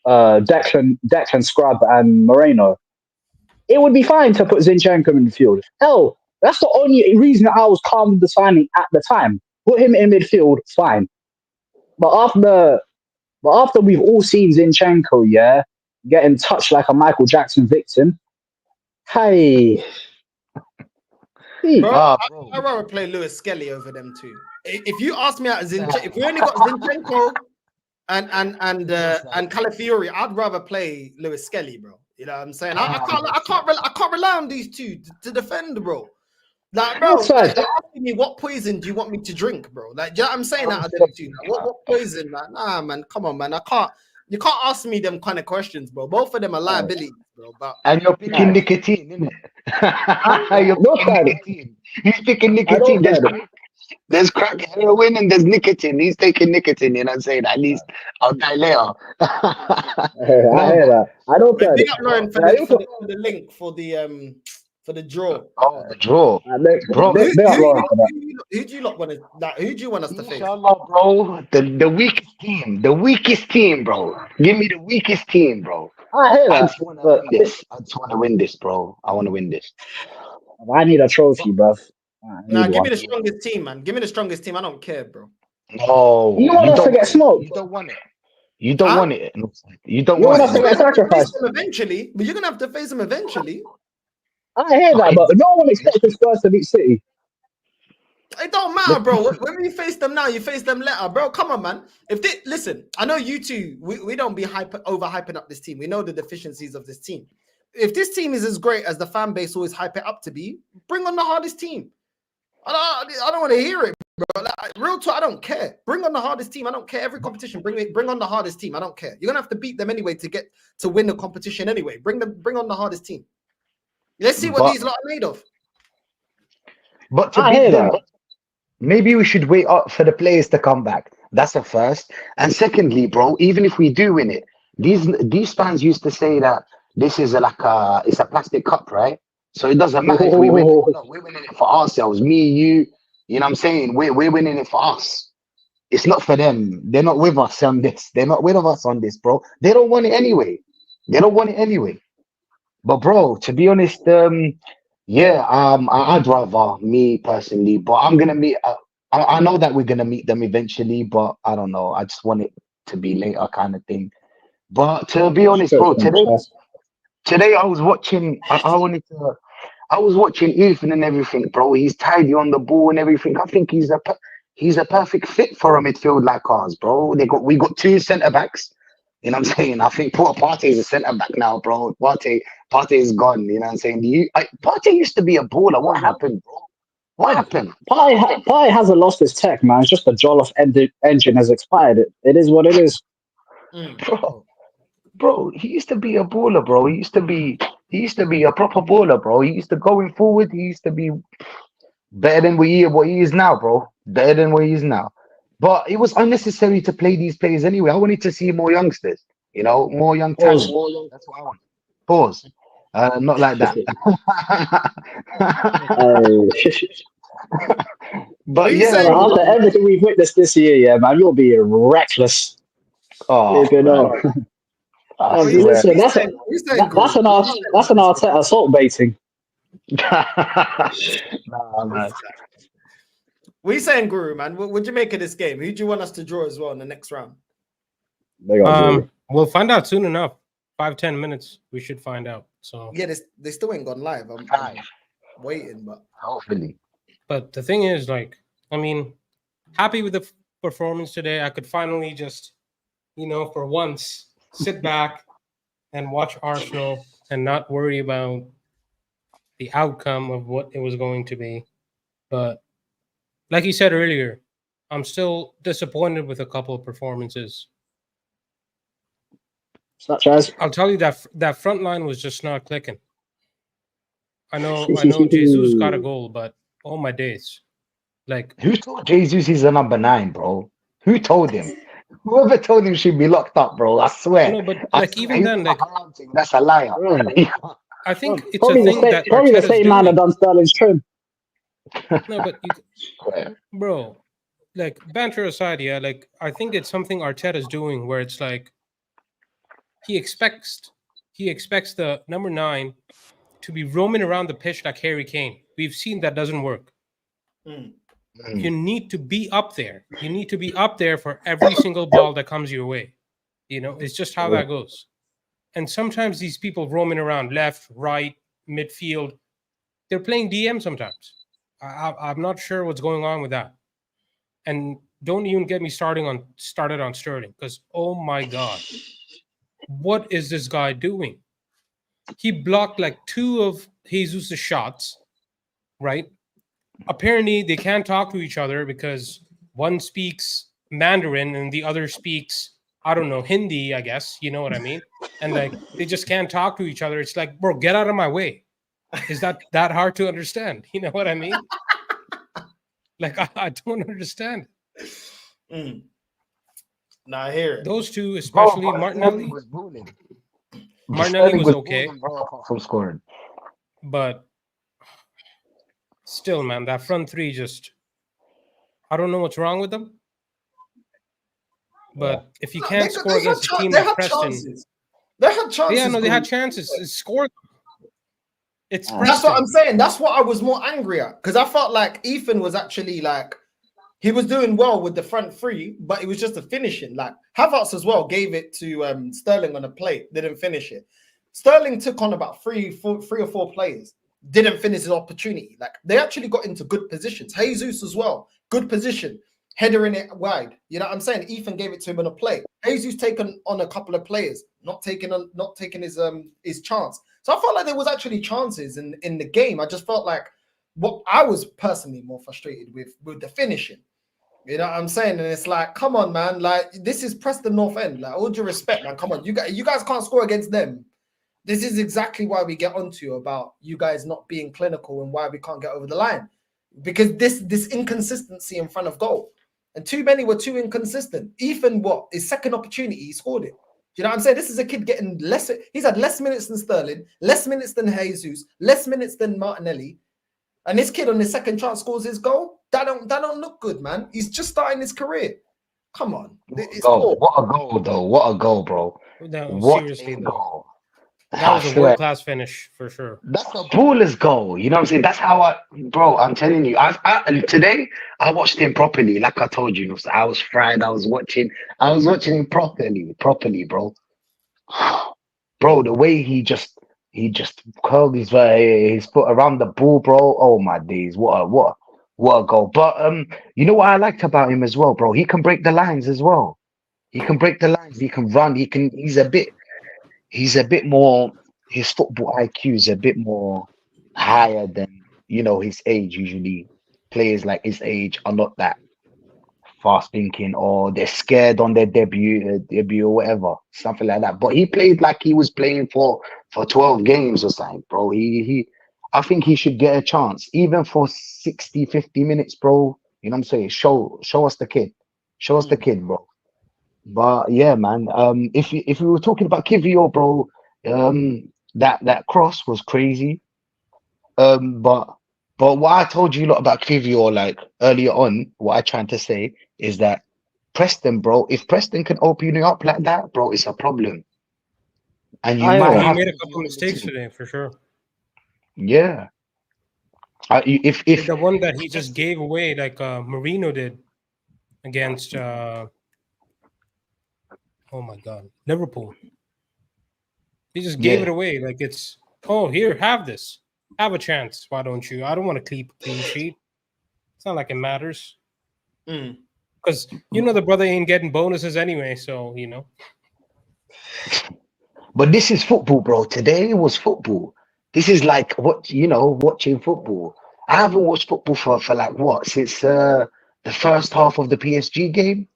Declan Scrub, and Moreno, it would be fine to put Zinchenko in midfield. Hell, that's the only reason I was calm with the signing at the time. Put him in midfield, fine. But after we've all seen Zinchenko, yeah, getting touched like a Michael Jackson victim, hey. Bro, I'd rather play Lewis Skelly over them two. If you ask me out Zinchenko, if we only got Zinchenko and Calafiori, I'd rather play Lewis Skelly, bro. You know what I'm saying? I can't rely on these two to defend, bro. Like, bro, like, you're asking me what poison do you want me to drink, bro? Like, you know what I'm saying out of them two? Like, what poison? Like, nah, man, come on, man. You can't ask me them kind of questions, bro. Both of them are liabilities, bro. But and you're picking nicotine, isn't it? You're picking nicotine. He's picking nicotine. There's crack, heroin, and there's nicotine. He's taking nicotine, you know what I'm saying? At least I'll die later. I hear that. I don't care. Big up Lauren for the link for the draw. Oh, the draw. Bro, who do you lot want to like? Who do you want us to face? Inshallah, bro. The weakest team. The weakest team, bro. Give me the weakest team, bro. I hear that. I just want to win this. I just want to win this, bro. I want to win this. I need a trophy, bruv. Nah, give me the strongest team, man. Give me the strongest team. I don't care, bro. No. You want us to get smoked? You don't want it. You don't want it. You don't want want us to get sacrificed. Eventually, but you're gonna have to face them eventually. I hear that, but no one expects the Spurs to beat City. It don't matter, bro. When you face them now, you face them later, bro. Come on, man. Listen, I know you two. We don't be overhyping up this team. We know the deficiencies of this team. If this team is as great as the fan base always hype it up to be, bring on the hardest team. I don't want to hear it, bro. Like, real talk, I don't care. Bring on the hardest team. I don't care. Every competition, bring on the hardest team. I don't care. You're gonna have to beat them anyway to win the competition anyway. Bring on the hardest team. Let's see what these lot are made of. But to beat them, maybe we should wait up for the players to come back. That's the first. And secondly, bro, even if we do win it, these fans used to say that this is it's a plastic cup, right? So it doesn't matter if we win it or not. We're winning it for ourselves. Me, you know what I'm saying? We're winning it for us. It's not for them. They're not with us on this. They're not with us on this, bro. They don't want it anyway. But bro, to be honest, I'd rather me personally, but I'm gonna meet. I know that we're gonna meet them eventually, but I don't know. I just want it to be later, kind of thing. But to be honest, bro, today I was watching. I was watching Ethan and everything, bro. He's tidy on the ball and everything. I think he's a perfect fit for a midfield like ours, bro. We got two centre backs. You know what I'm saying? I think poor Partey is a centre back now, bro. Partey is gone. You know what I'm saying? Partey used to be a baller. What happened, bro? What happened? Partey hasn't lost his tech, man. It's just the Jollof engine has expired. It is what it is. Bro, he used to be a baller, bro. He used to be a proper baller, bro. He used to going forward. He used to be better than what he is now, bro. Better than what he is now. But it was unnecessary to play these players anyway. I wanted to see more youngsters, more young talent. That's what I want. Pause. Not like that. But yeah, after everything we've witnessed this year, yeah, man, you'll be reckless. Oh, listen, that's an Arteta assault baiting. Nah, man. What are you saying, Guru, man? What'd you make of this game? Who do you want us to draw as well in the next round? We'll find out soon enough. 5-10 minutes, we should find out. So yeah, they still ain't gone live. I'm waiting, but hopefully. But the thing is, happy with the performance today. I could finally just, for once, sit back and watch Arsenal and not worry about the outcome of what it was going to be. But like you said earlier, I'm still disappointed with a couple of performances. Such as? I'll tell you that front line was just not clicking. I know Jesus got a goal, but oh my days. Who told Jesus he's a number 9, bro? Who told him? Whoever told him she'd be locked up, bro, I swear. No, but I like swear, even he's then, not like ranting, that's a liar. I think it's Probably a the thing same, that probably the Arteta's same man that doing. done Sterling's trim. No, but bro, like banter aside, yeah, like I think it's something Arteta's doing where it's like he expects the number 9 to be roaming around the pitch like Harry Kane. We've seen that doesn't work. You need to be up there. You need to be up there for every single ball that comes your way. You know, it's just how that goes. And sometimes these people roaming around left, right, midfield, they're playing DM sometimes. I'm not sure what's going on with that. And don't even get me started on Sterling, because oh my God, what is this guy doing? He blocked like 2 of Jesus' shots, right? Apparently they can't talk to each other because one speaks Mandarin and the other speaks, I don't know, Hindi, I guess, you know what I mean? And like they just can't talk to each other. It's like, bro, get out of my way. Is that hard to understand? You know what I mean? Like I don't understand. Now I hear it. Those two, especially Martinelli. Was bullying. Martinelli was okay, from scoring. but still, man, that front three just, I don't know what's wrong with them. But if you can't score against a team like Preston, they had chances. Yeah, no, they had chances. Score. It's Preston. That's what I'm saying. That's what I was more angry at, because I felt like Ethan was actually like, he was doing well with the front three, but it was just a finishing. Like Havertz as well gave it to Sterling on a plate, didn't finish it. Sterling took on about three or four players, didn't finish his opportunity. Like they actually got into good positions. Jesus as well, good position, headering it wide. You know what I'm saying? Ethan gave it to him on a plate. Jesus taken on a couple of players, not taking his chance. So I felt like there was actually chances in the game. I just felt like what I was personally more frustrated with the finishing. You know what I'm saying? And it's like, come on, man. Like, this is Preston North End. Like, all due respect, man. Come on. You guys can't score against them. This is exactly why we get onto you about you guys not being clinical and why we can't get over the line. Because this inconsistency in front of goal. And too many were too inconsistent. Ethan, his second opportunity, he scored it. You know what I'm saying? This is a kid getting less. He's had less minutes than Sterling, less minutes than Jesus, less minutes than Martinelli. And this kid on his second chance scores his goal. That don't look good, man. He's just starting his career. Come on. What a goal, though. What a goal, bro. No, what seriously, a goal. That was a world-class finish for sure. That's a baller's goal. You know what I'm saying? That's how I'm telling you. Today I watched him properly. Like I told you, I was fried. I was watching him properly, bro. Bro, the way he just curled his foot around the ball, bro. Oh my days, what a goal. But you know what I liked about him as well, bro? He can break the lines as well. He can break the lines, he can run, he's a bit more, his football IQ is a bit more higher than his age. Usually players like his age are not that fast thinking, or they're scared on their debut or whatever, something like that. But he played like he was playing for 12 games or something, bro. I think he should get a chance, even for 60, 50 minutes, bro. You know what I'm saying? Show us the kid. Show us the kid, bro. But yeah, man. If we were talking about Kivior, bro, that cross was crazy. But what I told you a lot about Kivior, like earlier on, what I trying to say is that Preston, bro, if Preston can open you up like that, bro, it's a problem. And you might have made a couple mistakes today for sure. Yeah. If the one that he just gave away, like Marino did against oh my God, Liverpool. He just gave it away. Like it's, oh, here, have this. Have a chance. Why don't you? I don't want to keep a clean sheet. It's not like it matters. Because the brother ain't getting bonuses anyway, so But this is football, bro. Today was football. This is like watching football. I haven't watched football for like what, since the first half of the PSG game.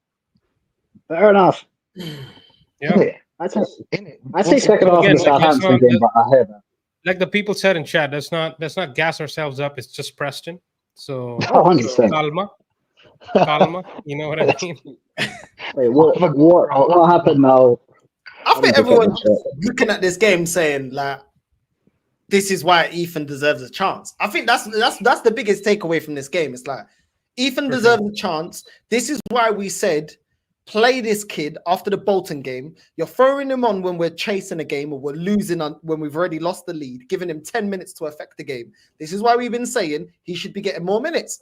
Fair enough. Yeah. I'd say second half of the Southampton game, but I hear that. Like the people said in chat, let's not gas ourselves up. It's just Preston. So 100%. calma. You know what I mean? Wait, what happened now? I think everyone's looking at this game saying like, this is why Ethan deserves a chance. I think that's the biggest takeaway from this game. It's like Ethan deserves a chance. This is why we said play this kid after the Bolton game. You're throwing him on when we're chasing a game or we're losing on when we've already lost the lead, giving him 10 minutes to affect the game. This is why we've been saying he should be getting more minutes.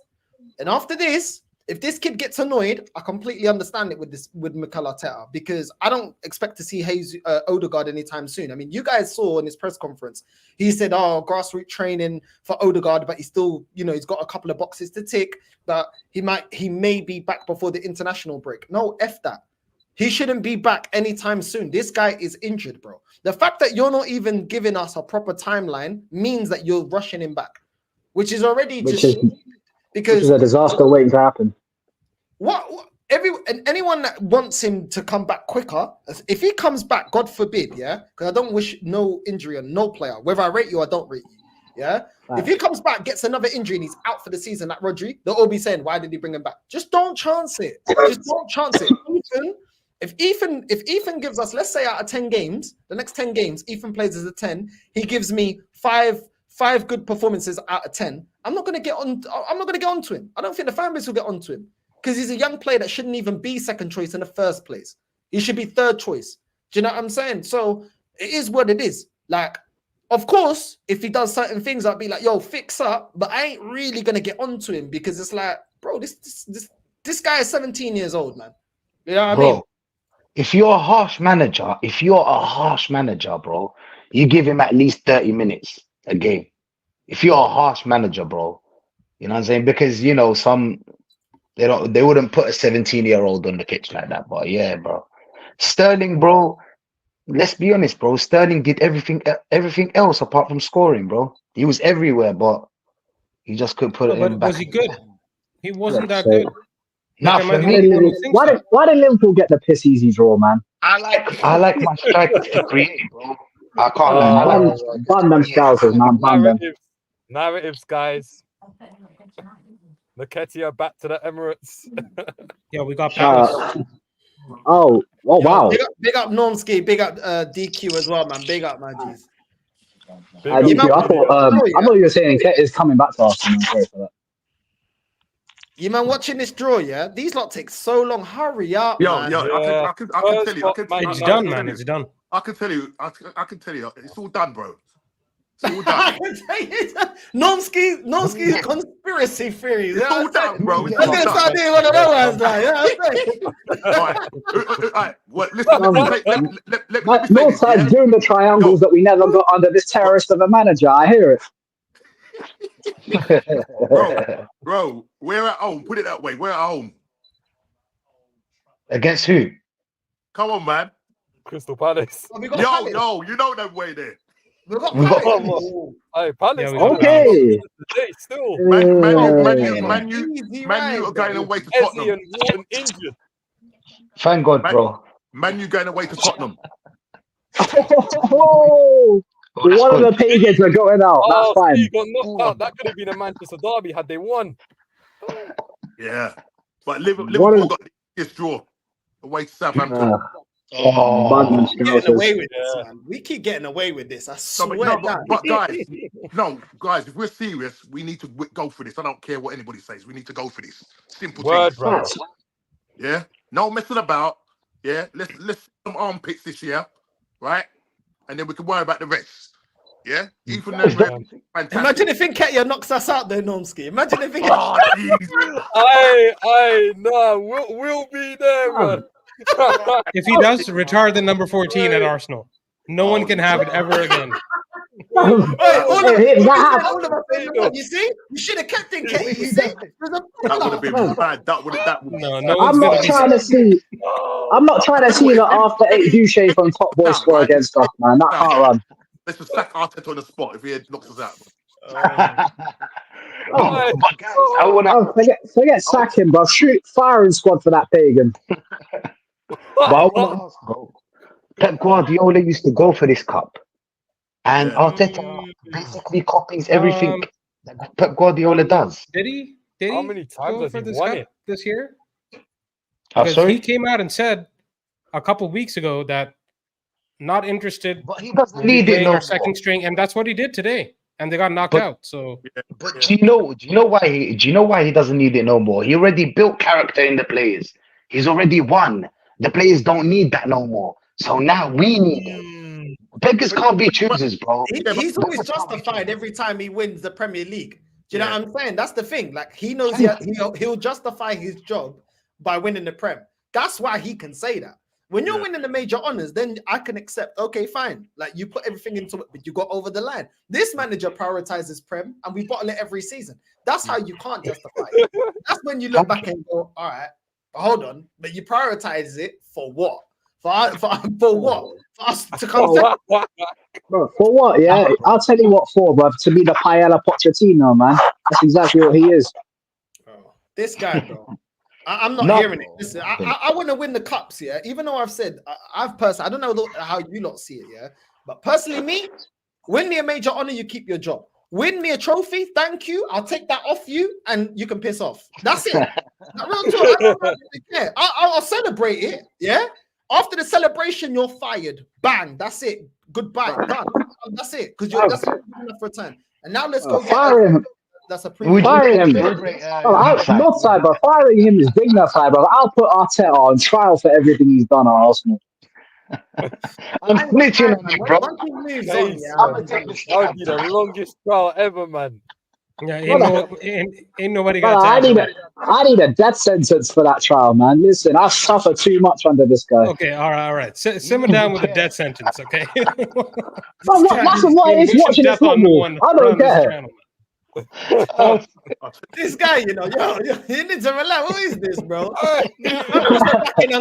And after this, if this kid gets annoyed, I completely understand it with Mikel Arteta, because I don't expect to see Odegaard anytime soon. I mean, you guys saw in his press conference, he said, "Oh, grassroots training for Odegaard, but he's still, he's got a couple of boxes to tick, but he may be back before the international break." No, F that. He shouldn't be back anytime soon. This guy is injured, bro. The fact that you're not even giving us a proper timeline means that you're rushing him back, which is already because which is a disaster waiting to happen. Anyone that wants him to come back quicker, if he comes back, God forbid, yeah, because I don't wish no injury on no player, whether I rate you or don't rate you, yeah. Right. If he comes back, gets another injury, and he's out for the season, like Rodri, they'll all be saying, "Why did he bring him back?" Just don't chance it. Just don't chance it. If Ethan gives us, let's say out of 10 games, the next 10 games, Ethan plays as a 10, he gives me five good performances out of 10. I'm not gonna get onto him. I don't think the fan base will get onto him. Because he's a young player that shouldn't even be second choice in the first place. He should be third choice. Do you know what I'm saying? So it is what it is. Like, of course, if he does certain things, I'd be like, "Yo, fix up." But I ain't really gonna get onto him because it's like, bro, this guy is 17 years old, man. You know what I mean? If you're a harsh manager, bro, you give him at least 30 minutes a game. If you're a harsh manager, bro, you know what I'm saying? Because they wouldn't put a 17-year-old on the pitch like that. But yeah, bro. Sterling, bro, let's be honest, bro. Sterling did everything else apart from scoring, bro. He was everywhere, but he just couldn't put it in back. Was he good? He wasn't that good. Not for me. Why did Liverpool get the piss easy draw, man? I like my strikers to create, bro. I can't lie. Ban them scousers, man. Ban them. Narratives, guys. Nketiah back to the Emirates. Yeah, we got Palace. Wow. Big up Normski, big up DQ as well, man. Big up, man. Jeez. DQ, I thought you were saying Nketiah is coming back to Arsenal. Sorry for that. You man watching this draw, yeah? These lot take so long. Hurry up, man. I can tell you. It's done, man. It's done. I can tell you. It's all done, bro. It's all done. I can tell you that. Normski's conspiracy theories. It's all done, bro. I'm going to start doing one of those now. Yeah, all right. Well, listen, let me Northside's doing the triangles that we never got under this terrorist of a manager. I hear it. Bro, we're at home. Put it that way. We're at home. Against who? Come on, man. Crystal Palace. Oh, Yo, you know that way there. We've got Palace. Hey, Palace. Yeah, okay. Still. Man, you are going away to Tottenham. Injured. Thank God, bro. Man, you going away to Tottenham. One of the pages are going out. That's fine. He got knocked out. That could have been a Manchester derby had they won. Yeah, but Liverpool got this draw away to Southampton. Getting away with this, man. We keep getting away with this. I swear. But guys, if we're serious, we need to go for this. I don't care what anybody says. We need to go for this. Simple Word, thing. bro. Yeah, no messing about. Yeah, let's some armpits this year, right? And then we can worry about the rest. Yeah? Even though imagine if Nketiah knocks us out there, Normski. Imagine if we'll be there, man. If he does, retire the number 14 at Arsenal. No one can have it ever again. You see? You should have kept Nketiah. You see? That would have been bad. I'm not trying to see the after 8 Duche from Top Boy score against us, man. That can't run. Let's just sack Arteta on the spot if he knocks us out. Forget sacking, bro. Shoot firing squad for that pagan. But I want to ask, bro. Pep Guardiola used to go for this cup, and Arteta basically copies everything that Pep Guardiola does. Did he? How many times go has for he this won cup it this year? Because sorry? he came out and said a couple weeks ago that not interested. But he doesn't We'll be need it playing no our more. second string, and that's what he did today. And they got knocked But- out. So But do you know why he doesn't need it no more? He already built character in the players. He's already won. The players don't need that no more. So now we need it. Beggars can't be choosers, bro. He's always justified every time he wins the Premier League. Do you know what I'm saying? That's the thing. Like he knows he'll justify his job by winning the Prem. That's why he can say that. When you're winning the major honors, then I can accept, okay, fine. Like you put everything into it, but you got over the line. This manager prioritizes Prem and we bottle it every season. That's how you can't justify it. That's when you look back and go, all right, but hold on, but you prioritize it for what? For what? For us to come Bro, for what? Yeah, I'll tell you what for, bro. To be the Paella Pochettino, man. That's exactly what he is. Bro, this guy, bro. I'm not hearing it. Listen, I want to win the cups, yeah. Even though I've said I've personally, I don't know how you lot see it, yeah. But personally, me, win me a major honor, you keep your job. Win me a trophy, thank you. I'll take that off you, and you can piss off. That's it. Real talk, I don't really care. I'll celebrate it, yeah. After the celebration, you're fired. Bang. That's it. Goodbye. Done. That's it. Because that's good enough for a time. And now let's go fire him. That's a Firing him. Northside, bro. Firing him is dignified, bro. I'll put Arteta on trial for everything he's done at Arsenal. I'm snitching on you, bro. That would be the longest trial ever, man. yeah, ain't nobody Bro, got time. I need a death sentence for that trial, man. Listen, I've suffered too much under this guy. Okay, all right. Simmer down with the death sentence, okay? Bro, that's why he's watching this football. I don't care. This guy, you need to relax. What is this, bro? You're trying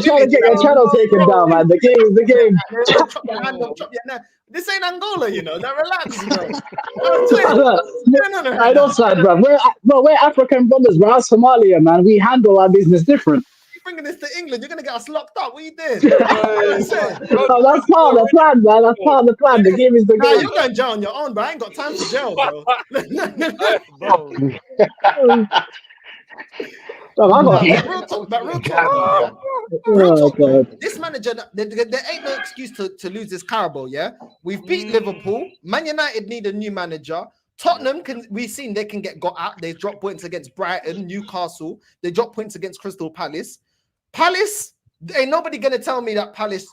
to get your channel taken down, man. The game. This ain't Angola, Now relax, bro. I don't side, bro. We're African brothers, bro. Somalia, man. We handle our business different. Bringing this to England, you're gonna get us locked up. What you doing? That's part of the plan, man. That's part of the plan. The game is the game. You're going to jail on your own, but I ain't got time for jail, bro. Real talk. This manager, there ain't no excuse to lose this Carabao, yeah? We've beat Liverpool. Man United need a new manager. Tottenham, we've seen they can get got out. They dropped points against Brighton, Newcastle. They dropped points against Crystal Palace. Palace, ain't nobody going to tell me that Palace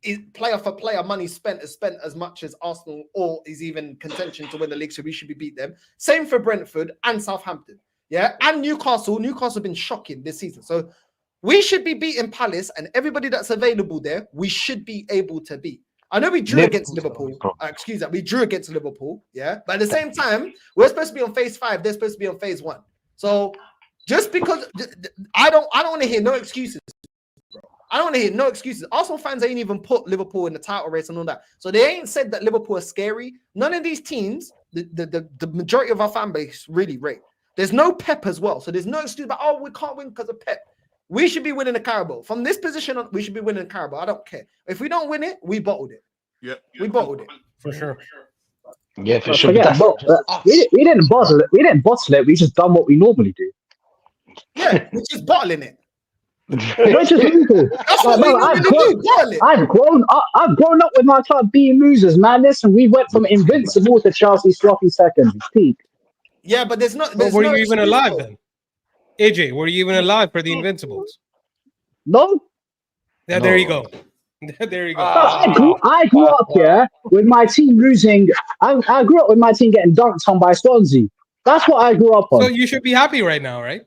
is player for player money spent as much as Arsenal or is even contention to win the league, so we should be beat them. Same for Brentford and Southampton. Yeah, and Newcastle. Newcastle have been shocking this season. So we should be beating Palace, and everybody that's available there, we should be able to beat. I know we drew against Liverpool. We drew against Liverpool. Yeah, but at the same time, we're supposed to be on phase 5. They're supposed to be on phase 1. So just because I don't want to hear no excuses, bro. I don't want to hear no excuses. Arsenal fans ain't even put Liverpool in the title race and all that. So they ain't said that Liverpool are scary. None of these teams, the majority of our fan base really rate. There's no Pep as well. So there's no excuse about, we can't win because of Pep. We should be winning the Carabao. From this position on, we should be winning the Carabao. I don't care. If we don't win it, we bottled it. Yeah. We bottled it. For sure. Yeah, for sure. We didn't bottle it. We didn't bottle it. We just done what we normally do. Yeah, which is bottling it. Which is legal. That's what we normally do. Bottle it. I've grown up with my club being losers, man. Listen, we went from invincible to Chelsea sloppy seconds. Peak. Yeah, but there's not. Were you even alive then? AJ, were you even alive for the Invincibles? No. Yeah, there you go. There you go. I grew up here with my team losing. I grew up with my team getting dunked on by Swansea. That's what I grew up on. So you should be happy right now, right?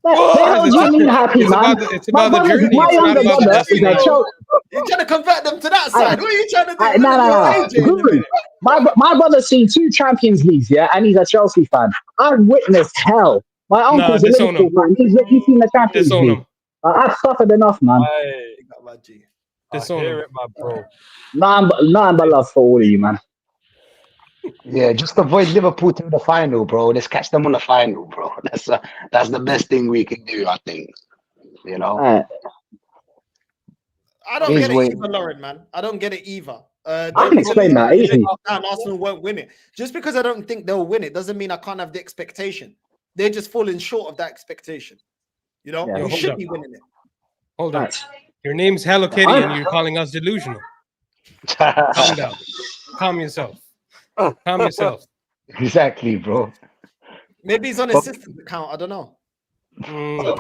What do you mean happy, man? It's about the journey. My younger brother is a choke. You're trying to convert them to that side. What are you trying to do? No. My brother's seen 2 Champions Leagues, yeah, and he's a Chelsea fan. I've witnessed hell. My uncle's a Liverpool fan. He's seen the Champions League. I've suffered enough, man. I hear it, my bro. Nothing but love for all of you, man. Yeah, just avoid Liverpool to the final, bro. Let's catch them on the final, bro. That's the best thing we can do, I think. You know. I don't get it either, Lauren, man. I don't get it either. I can explain that easily. Arsenal won't win it. Just because I don't think they'll win it doesn't mean I can't have the expectation. They're just falling short of that expectation. You know, Yeah. we Hold should up. be winning it. Hold on. Right. Your name's Hello Kitty, and you're calling us delusional. Calm down. Calm yourself. Calm yourself. Exactly, bro. Maybe he's on his sister's account. I don't know. Mm.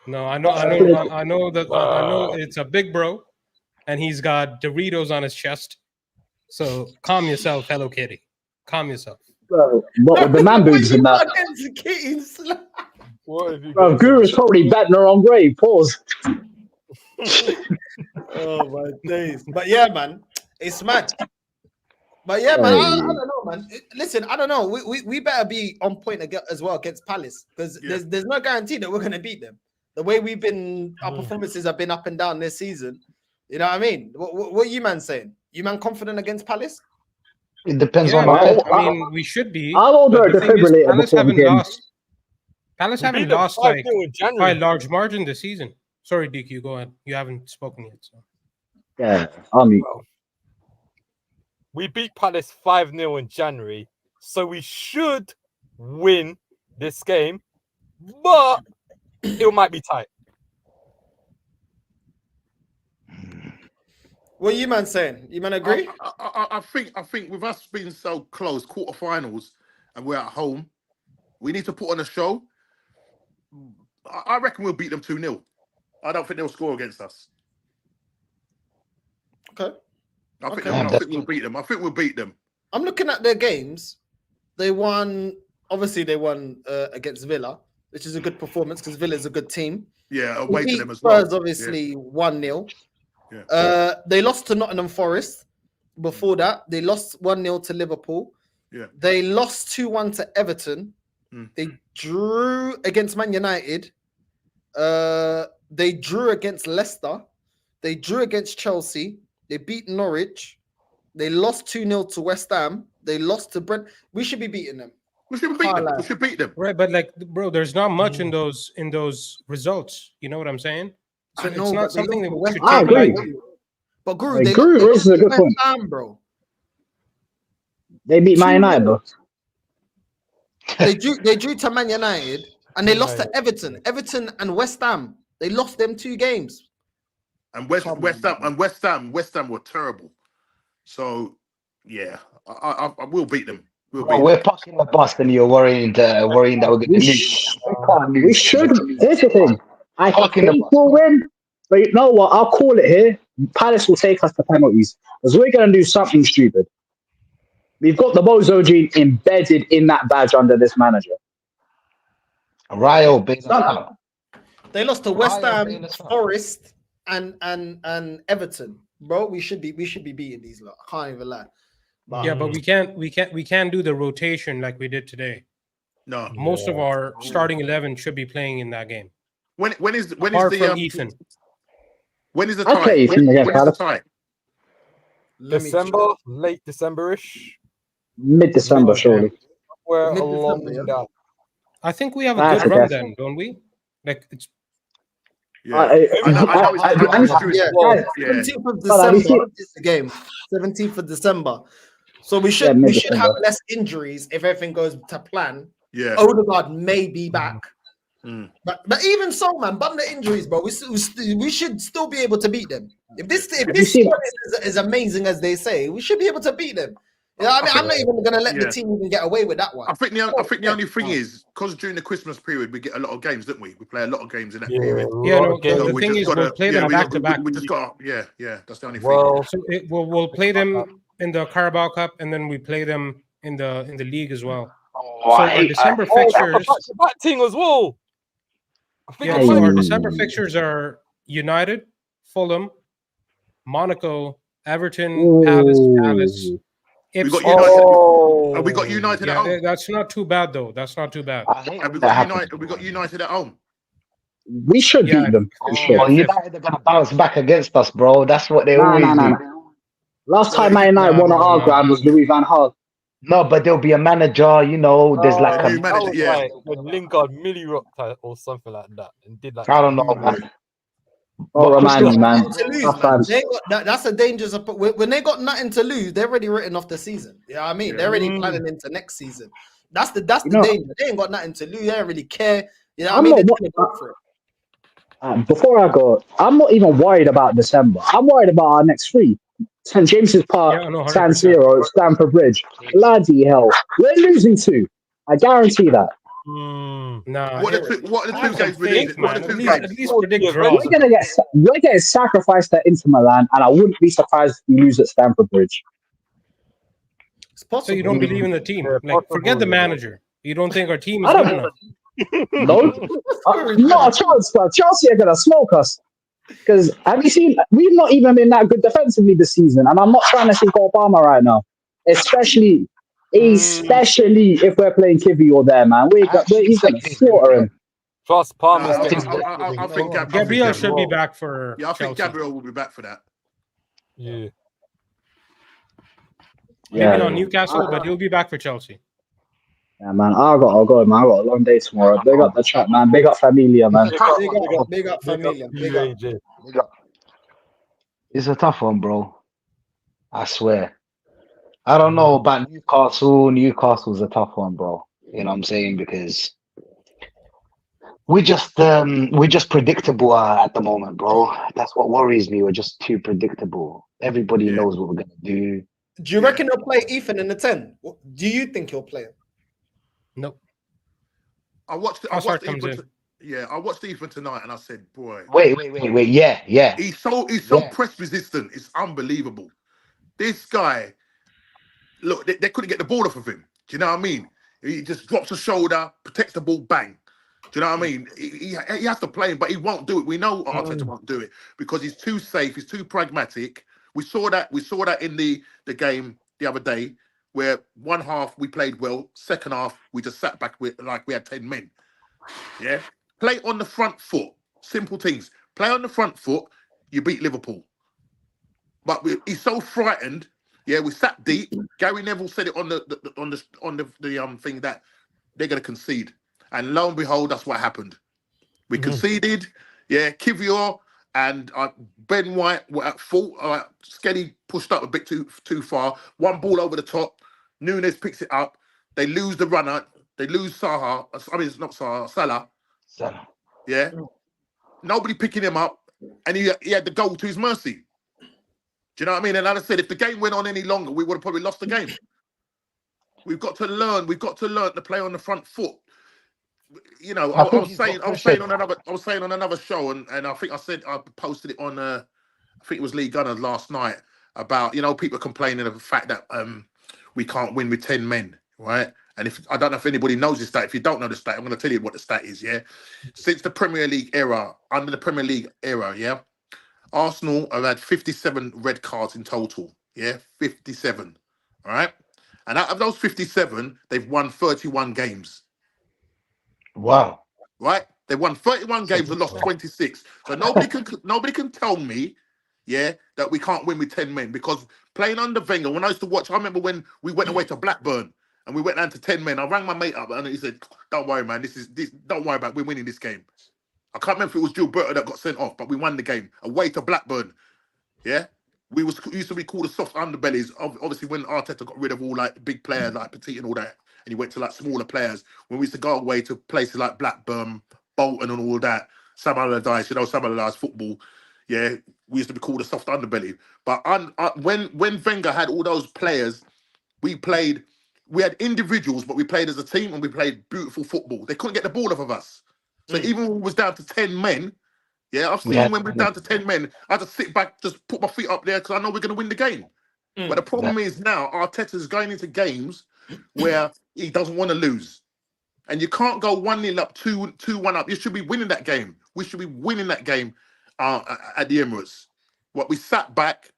No, I know it's a big bro, and he's got Doritos on his chest. So calm yourself, Hello Kitty. Calm yourself. Bro, what with the man boobs and that? Against the kitties. What have you Bro, got? Guru's probably betting her on grave. Pause. Oh my days. But yeah, man, it's mad. But yeah, man, I don't know, man. Listen, I don't know. We better be on point as well against Palace, because there's no guarantee that we're gonna beat them. The way we've been, our performances have been up and down this season. You know what I mean? What are you man saying? You man confident against Palace? It depends Yeah, on man, I mean, we should be. I'll order a but the thing is, defibrillator Palace before the haven't game. lost. Palace haven't beat them lost 5-0 like in January. by a large margin this season. Sorry, DQ, go ahead. You haven't spoken yet. So. Yeah, army. We beat Palace 5-0 in January, so we should win this game, but it might be tight. What are you man saying? You man agree? I think with us being so close, quarterfinals, and we're at home, we need to put on a show. I reckon we'll beat them 2-0. I don't think they'll score against us. Okay. I think we'll beat them. I think we'll beat them. I'm looking at their games. They won. Obviously, they won against Villa, which is a good performance because Villa's a good team. Yeah, away to them as Spurs, well. obviously, 1-0. Yeah. They lost to Nottingham Forest. Before that, they lost 1-0 to Liverpool. Yeah. They lost 2-1 to Everton. They drew against Man United. They drew against Leicester. They drew against Chelsea. They beat Norwich. They lost 2-0 to West Ham. They lost to Brent. We should be beating them. We should beat them. We should beat them. Right, but like, bro, there's not much in those results. You know what I'm saying? So I know, it's not but something that we should I take agree. lightly. But Guru, they Guru lost raises a good West point. Ham, bro. They beat Man United, bro. They drew to Man United and they lost to Everton. Everton and West Ham. They lost them 2 games. And West Ham were terrible. So yeah, I will beat them. We're parking the bus and you're worrying that we're going to lose. We should. Here's the thing. I think we'll win. But you know what? I'll call it here. Palace will take us to penalties because we're going to do something stupid. We've got the Bozo gene embedded in that badge under this manager. Rio, big They lost to West Ham, Forest, and Everton. Bro, we should be beating these lot. I can't even lie. But we can't do the rotation like we did today. No. Most of our starting 11 should be playing in that game. When is the Ethan? When is the Okay, tie? Ethan, When is the tie? December, late December-ish. Mid-December, surely. We're Mid-December, along yeah. that. I think we have a That's good run okay. then, don't we? Like it's Yeah. I know it's 17th of December is the game. 17th of December. So we should have less injuries if everything goes to plan. Yeah. Odegaard may be back. But even so, man, bum the injuries, bro. We should still be able to beat them. If this squad is as amazing as they say, we should be able to beat them. You know what I mean? I'm not even going to let the team even get away with that one. I think the only thing is because during the Christmas period we get a lot of games, don't we? We play a lot of games in that period. Yeah, no, the thing is we'll play them back to back. We just got that's the only thing. Well, So we'll play them in the Carabao Cup, and then we play them in the league as well. So our December fixtures, back team as well. so our December fixtures are United, Fulham, Monaco, Everton, Palace. We got United. We got United at home. That's not too bad though. That's not too bad. And we got United at home. We should beat them. For sure. United are going to bounce back against us, bro. That's what they always do. Last time Man United won at our ground was Louis van Gaal. No, but there'll be a manager, there's like a new manager, like when Lingard Millie rocked or something like that and did like I don't know, man. Oh, remind me, man. That's a dangerous. When they got nothing to lose, they're already written off the season. You know what I mean? They're already planning into next season. That's the danger. They ain't got nothing to lose. They don't really care. You know what I mean? not They're wo- gonna go for it. Before I go, I'm not even worried about December. I'm worried about our next three. St James's Park, Yeah, no, San 100%. Siro, Stamford Bridge. Bloody hell. We're losing two. I guarantee that. Nah, What are the have two some games we're faith, losing? What are man. the At two least, games? predict Yeah, draws. We're getting sacrificed at Inter Milan, and I wouldn't be surprised if we lose at Stamford Bridge. It's So possible. you don't believe in the team? Yeah, Like, forget the possible, yeah. manager. You don't think our team I is good don't enough? No, not a chance, but Chelsea are gonna smoke us. Because have you seen? We've not even been that good defensively this season, and I'm not trying to think Obama right now. Especially if we're playing Kivy or there, man. He's gonna slaughter him. Plus, No, Palmer's I getting think going. Gabriel should be well. back for Yeah, I think Chelsea. Gabriel will be back for that. Yeah. Maybe Yeah, not Newcastle, but he'll be back for Chelsea. yeah, man. I'll go, man. I got a long day tomorrow. Big up the chat, man. Big up Familia, man. Big up, familia. Big up. UAJ. It's a tough one, bro. I swear. I don't know about Newcastle. Newcastle's a tough one, bro. You know what I'm saying? Because we're just predictable at the moment, bro. That's what worries me. We're just too predictable. Everybody Yeah. knows what we're gonna do. Do you reckon he'll play Ethan in the 10? Do you think he'll play him? Nope. I watched Trossard comes in. I watched Ethan tonight, and I said, boy, Wait. Yeah. he's so Yeah. press resistant. It's unbelievable. This guy, look, they couldn't get the ball off of him. Do you know what I mean? He just drops a shoulder, protects the ball, bang. Do you know what I mean? He has to play him, but he won't do it. We know Arteta won't do it because he's too safe. He's too pragmatic. We saw that in the game the other day, where one half we played well, second half we just sat back with like we had 10 men. Yeah, play on the front foot. Simple things. Play on the front foot. You beat Liverpool. But he's so frightened. Yeah, we sat deep. Gary Neville said it on the thing that they're going to concede, and lo and behold, that's what happened. We conceded. Yeah, Kivior and Ben White were at fault. Skelly pushed up a bit too far. One ball over the top. Nunes picks it up. They lose the runner. They lose Saha. I mean, it's not Saha. Salah. Yeah. Nobody picking him up, and he had the goal to his mercy. Do you know what I mean? And like I said, if the game went on any longer, we would have probably lost the game. We've got to learn. We've got to learn to play on the front foot. You know, I was saying on another show, and I think I posted it on I think it was Lee Gunner last night about, you know, people complaining of the fact that we can't win with 10 men, right? And if I don't know if anybody knows this stat. If you don't know the stat, I'm going to tell you what the stat is. Yeah, since the Premier League era, yeah, Arsenal have had 57 red cards in total. Yeah, 57. All right, and out of those 57, they've won 31 games. Wow. Right? They won 31 games and lost 26. So nobody can tell me, yeah, that we can't win with 10 men, because playing under Wenger, when I used to watch, I remember when we went away to Blackburn and we went down to 10 men. I rang my mate up and he said, "Don't worry, man. Don't worry about it. We're winning this game." I can't remember if it was Gilberto that got sent off, but we won the game away to Blackburn. Yeah. We used to be called the soft underbellies. Obviously, when Arteta got rid of all like big players like Petit and all that, and he went to like smaller players, when we used to go away to places like Blackburn, Bolton, and all that, Sam Allardyce, football, yeah, we used to be called a soft underbelly. But when Wenger had all those players, we had individuals, but we played as a team and we played beautiful football. They couldn't get the ball off of us. So even when we was down to 10 men, yeah, I've seen when we're down to 10 men, I just sit back, just put my feet up there because I know we're going to win the game. But the problem is now Arteta's going into games where he doesn't want to lose. And you can't go 1-0 up, 2-1 up. You should be winning that game. We should be winning that game at the Emirates. We sat back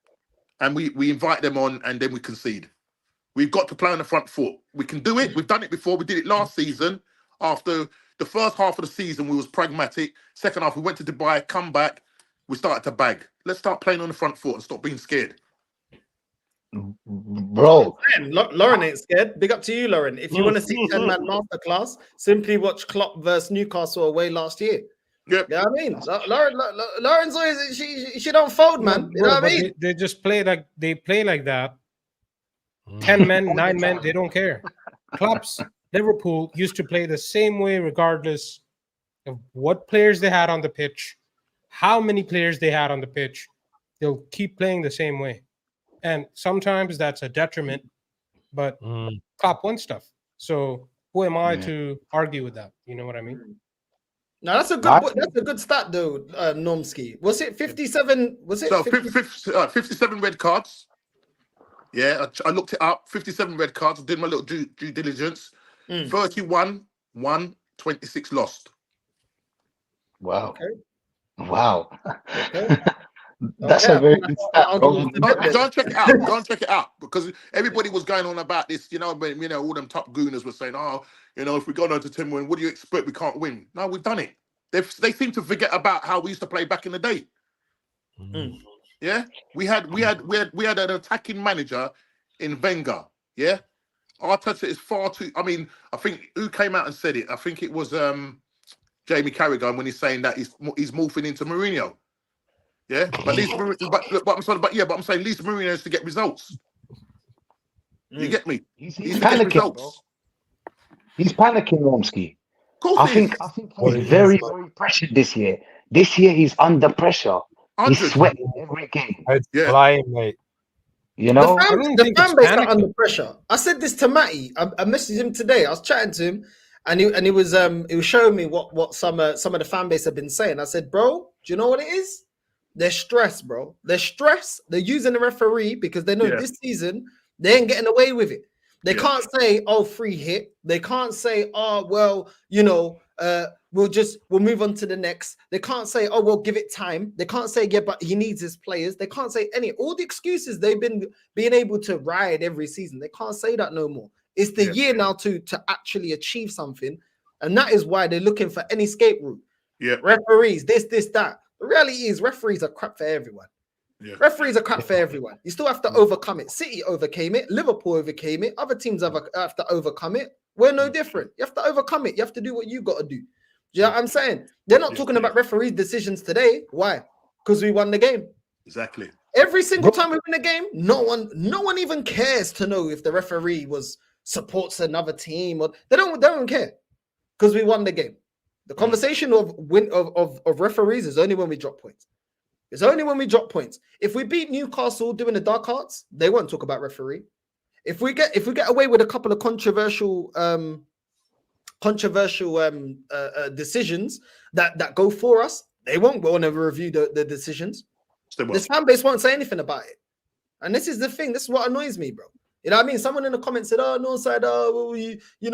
and we invite them on and then we concede. We've got to play on the front foot. We can do it. We've done it before. We did it last season. After the first half of the season, we was pragmatic. Second half, we went to Dubai, come back. We started to bag. Let's start playing on the front foot and stop being scared. Bro. Lauren ain't scared. Big up to you, Lauren. If you want to see 10-man masterclass, simply watch Klopp versus Newcastle away last year. Yep. You know what I mean? Lauren's always, she don't fold, man. You know what I mean? They just play like that. 10 men, 9 men, they don't care. Klopp's Liverpool used to play the same way regardless of what players they had on the pitch, how many players they had on the pitch, they'll keep playing the same way. And sometimes that's a detriment, but Klopp won stuff. So who am I to argue with that? You know what I mean? No, that's a good stat though, Normski. Was it 57? Was it So 50? 57 red cards. Yeah, I looked it up. 57 red cards. I did my little due diligence. 31 won, 26 lost. Wow. Okay. Wow. Okay. That's a very good stat, bro. Go and check it out. Go and check it out, because everybody was going on about this. All them top gooners were saying, "Oh, if we go down to 10 win, what do you expect? We can't win." No, we've done it. They seem to forget about how we used to play back in the day. Yeah, we had an attacking manager in Wenger. Yeah, Arteta is far too. I mean, I think who came out and said it? I think it was Jamie Carragher when he's saying that he's morphing into Mourinho. Yeah, but I'm saying at least Mourinho has to get results. You get me? He's panicking, bro. He's panicking, Romsky. I think he's very, very pressured this year. This year he's under pressure. 100. He's sweating every game. Flying, mate. The fan base are under pressure. I said this to Matty. I messaged him today. I was chatting to him, and he was showing me what some of the fan base have been saying. I said, bro, do you know what it is? They're stressed, bro. They're stressed. They're using the referee because they know this season they ain't getting away with it. They can't say, "Oh, free hit." They can't say, "Oh, well, we'll move on to the next." They can't say, "Oh, we'll give it time." They can't say, "Yeah, but he needs his players." They can't say all the excuses they've been being able to ride every season. They can't say that no more. It's the year now to actually achieve something, and that is why they're looking for any escape route. Yeah, referees, this, that. The reality is referees are crap for everyone. Yeah. Referees are crap for everyone. You still have to overcome it. City overcame it. Liverpool overcame it. Other teams have to overcome it. We're no different. You have to overcome it. You have to do what you got to do. Do you know what I'm saying? They're not talking about referees' decisions today. Why? Because we won the game. Exactly. Every single time we win a game, no one even cares to know if the referee supports another team, or they don't care, because we won the game. The conversation of referees is only when we drop points. It's only when we drop points. If we beat Newcastle doing the dark arts, they won't talk about referee. If we get away with a couple of controversial decisions that go for us, they won't want to review the decisions. This fan base won't say anything about it. And this is the thing. This is what annoys me, bro. You know what I mean? Someone in the comments said, "Oh, Northside, well,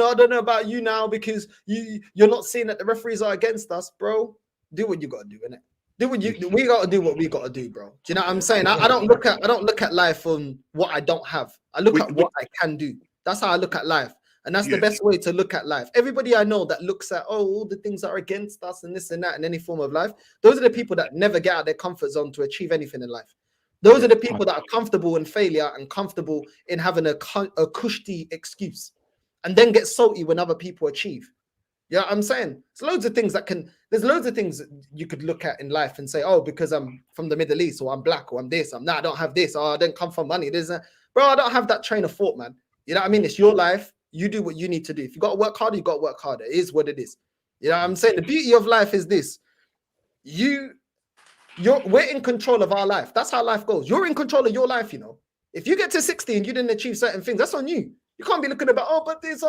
I don't know about you now because you're not seeing that the referees are against us, bro." Do what you got to do, innit? We got to do what we got to do, bro. Do you know what I'm saying? I don't look at life on what I don't have. I look at what I can do. That's how I look at life. And that's the best way to look at life. Everybody I know that looks at, all the things that are against us and this and that in any form of life, those are the people that never get out of their comfort zone to achieve anything in life. Those are the people that are comfortable in failure and comfortable in having a cushy excuse and then get salty when other people achieve. You know what I'm saying? There's loads of things that you could look at in life and say, "Oh, because I'm from the Middle East, or I'm black, or I'm this, I don't have this, or I didn't come from money." Bro, I don't have that train of thought, man. You know what I mean? It's your life. You do what you need to do. If you got to work harder, you got to work harder. It is what it is. You know what I'm saying? The beauty of life is this. We're in control of our life. That's how life goes. You're in control of your life, If you get to 60 and you didn't achieve certain things, that's on you. You can't be looking about, but this.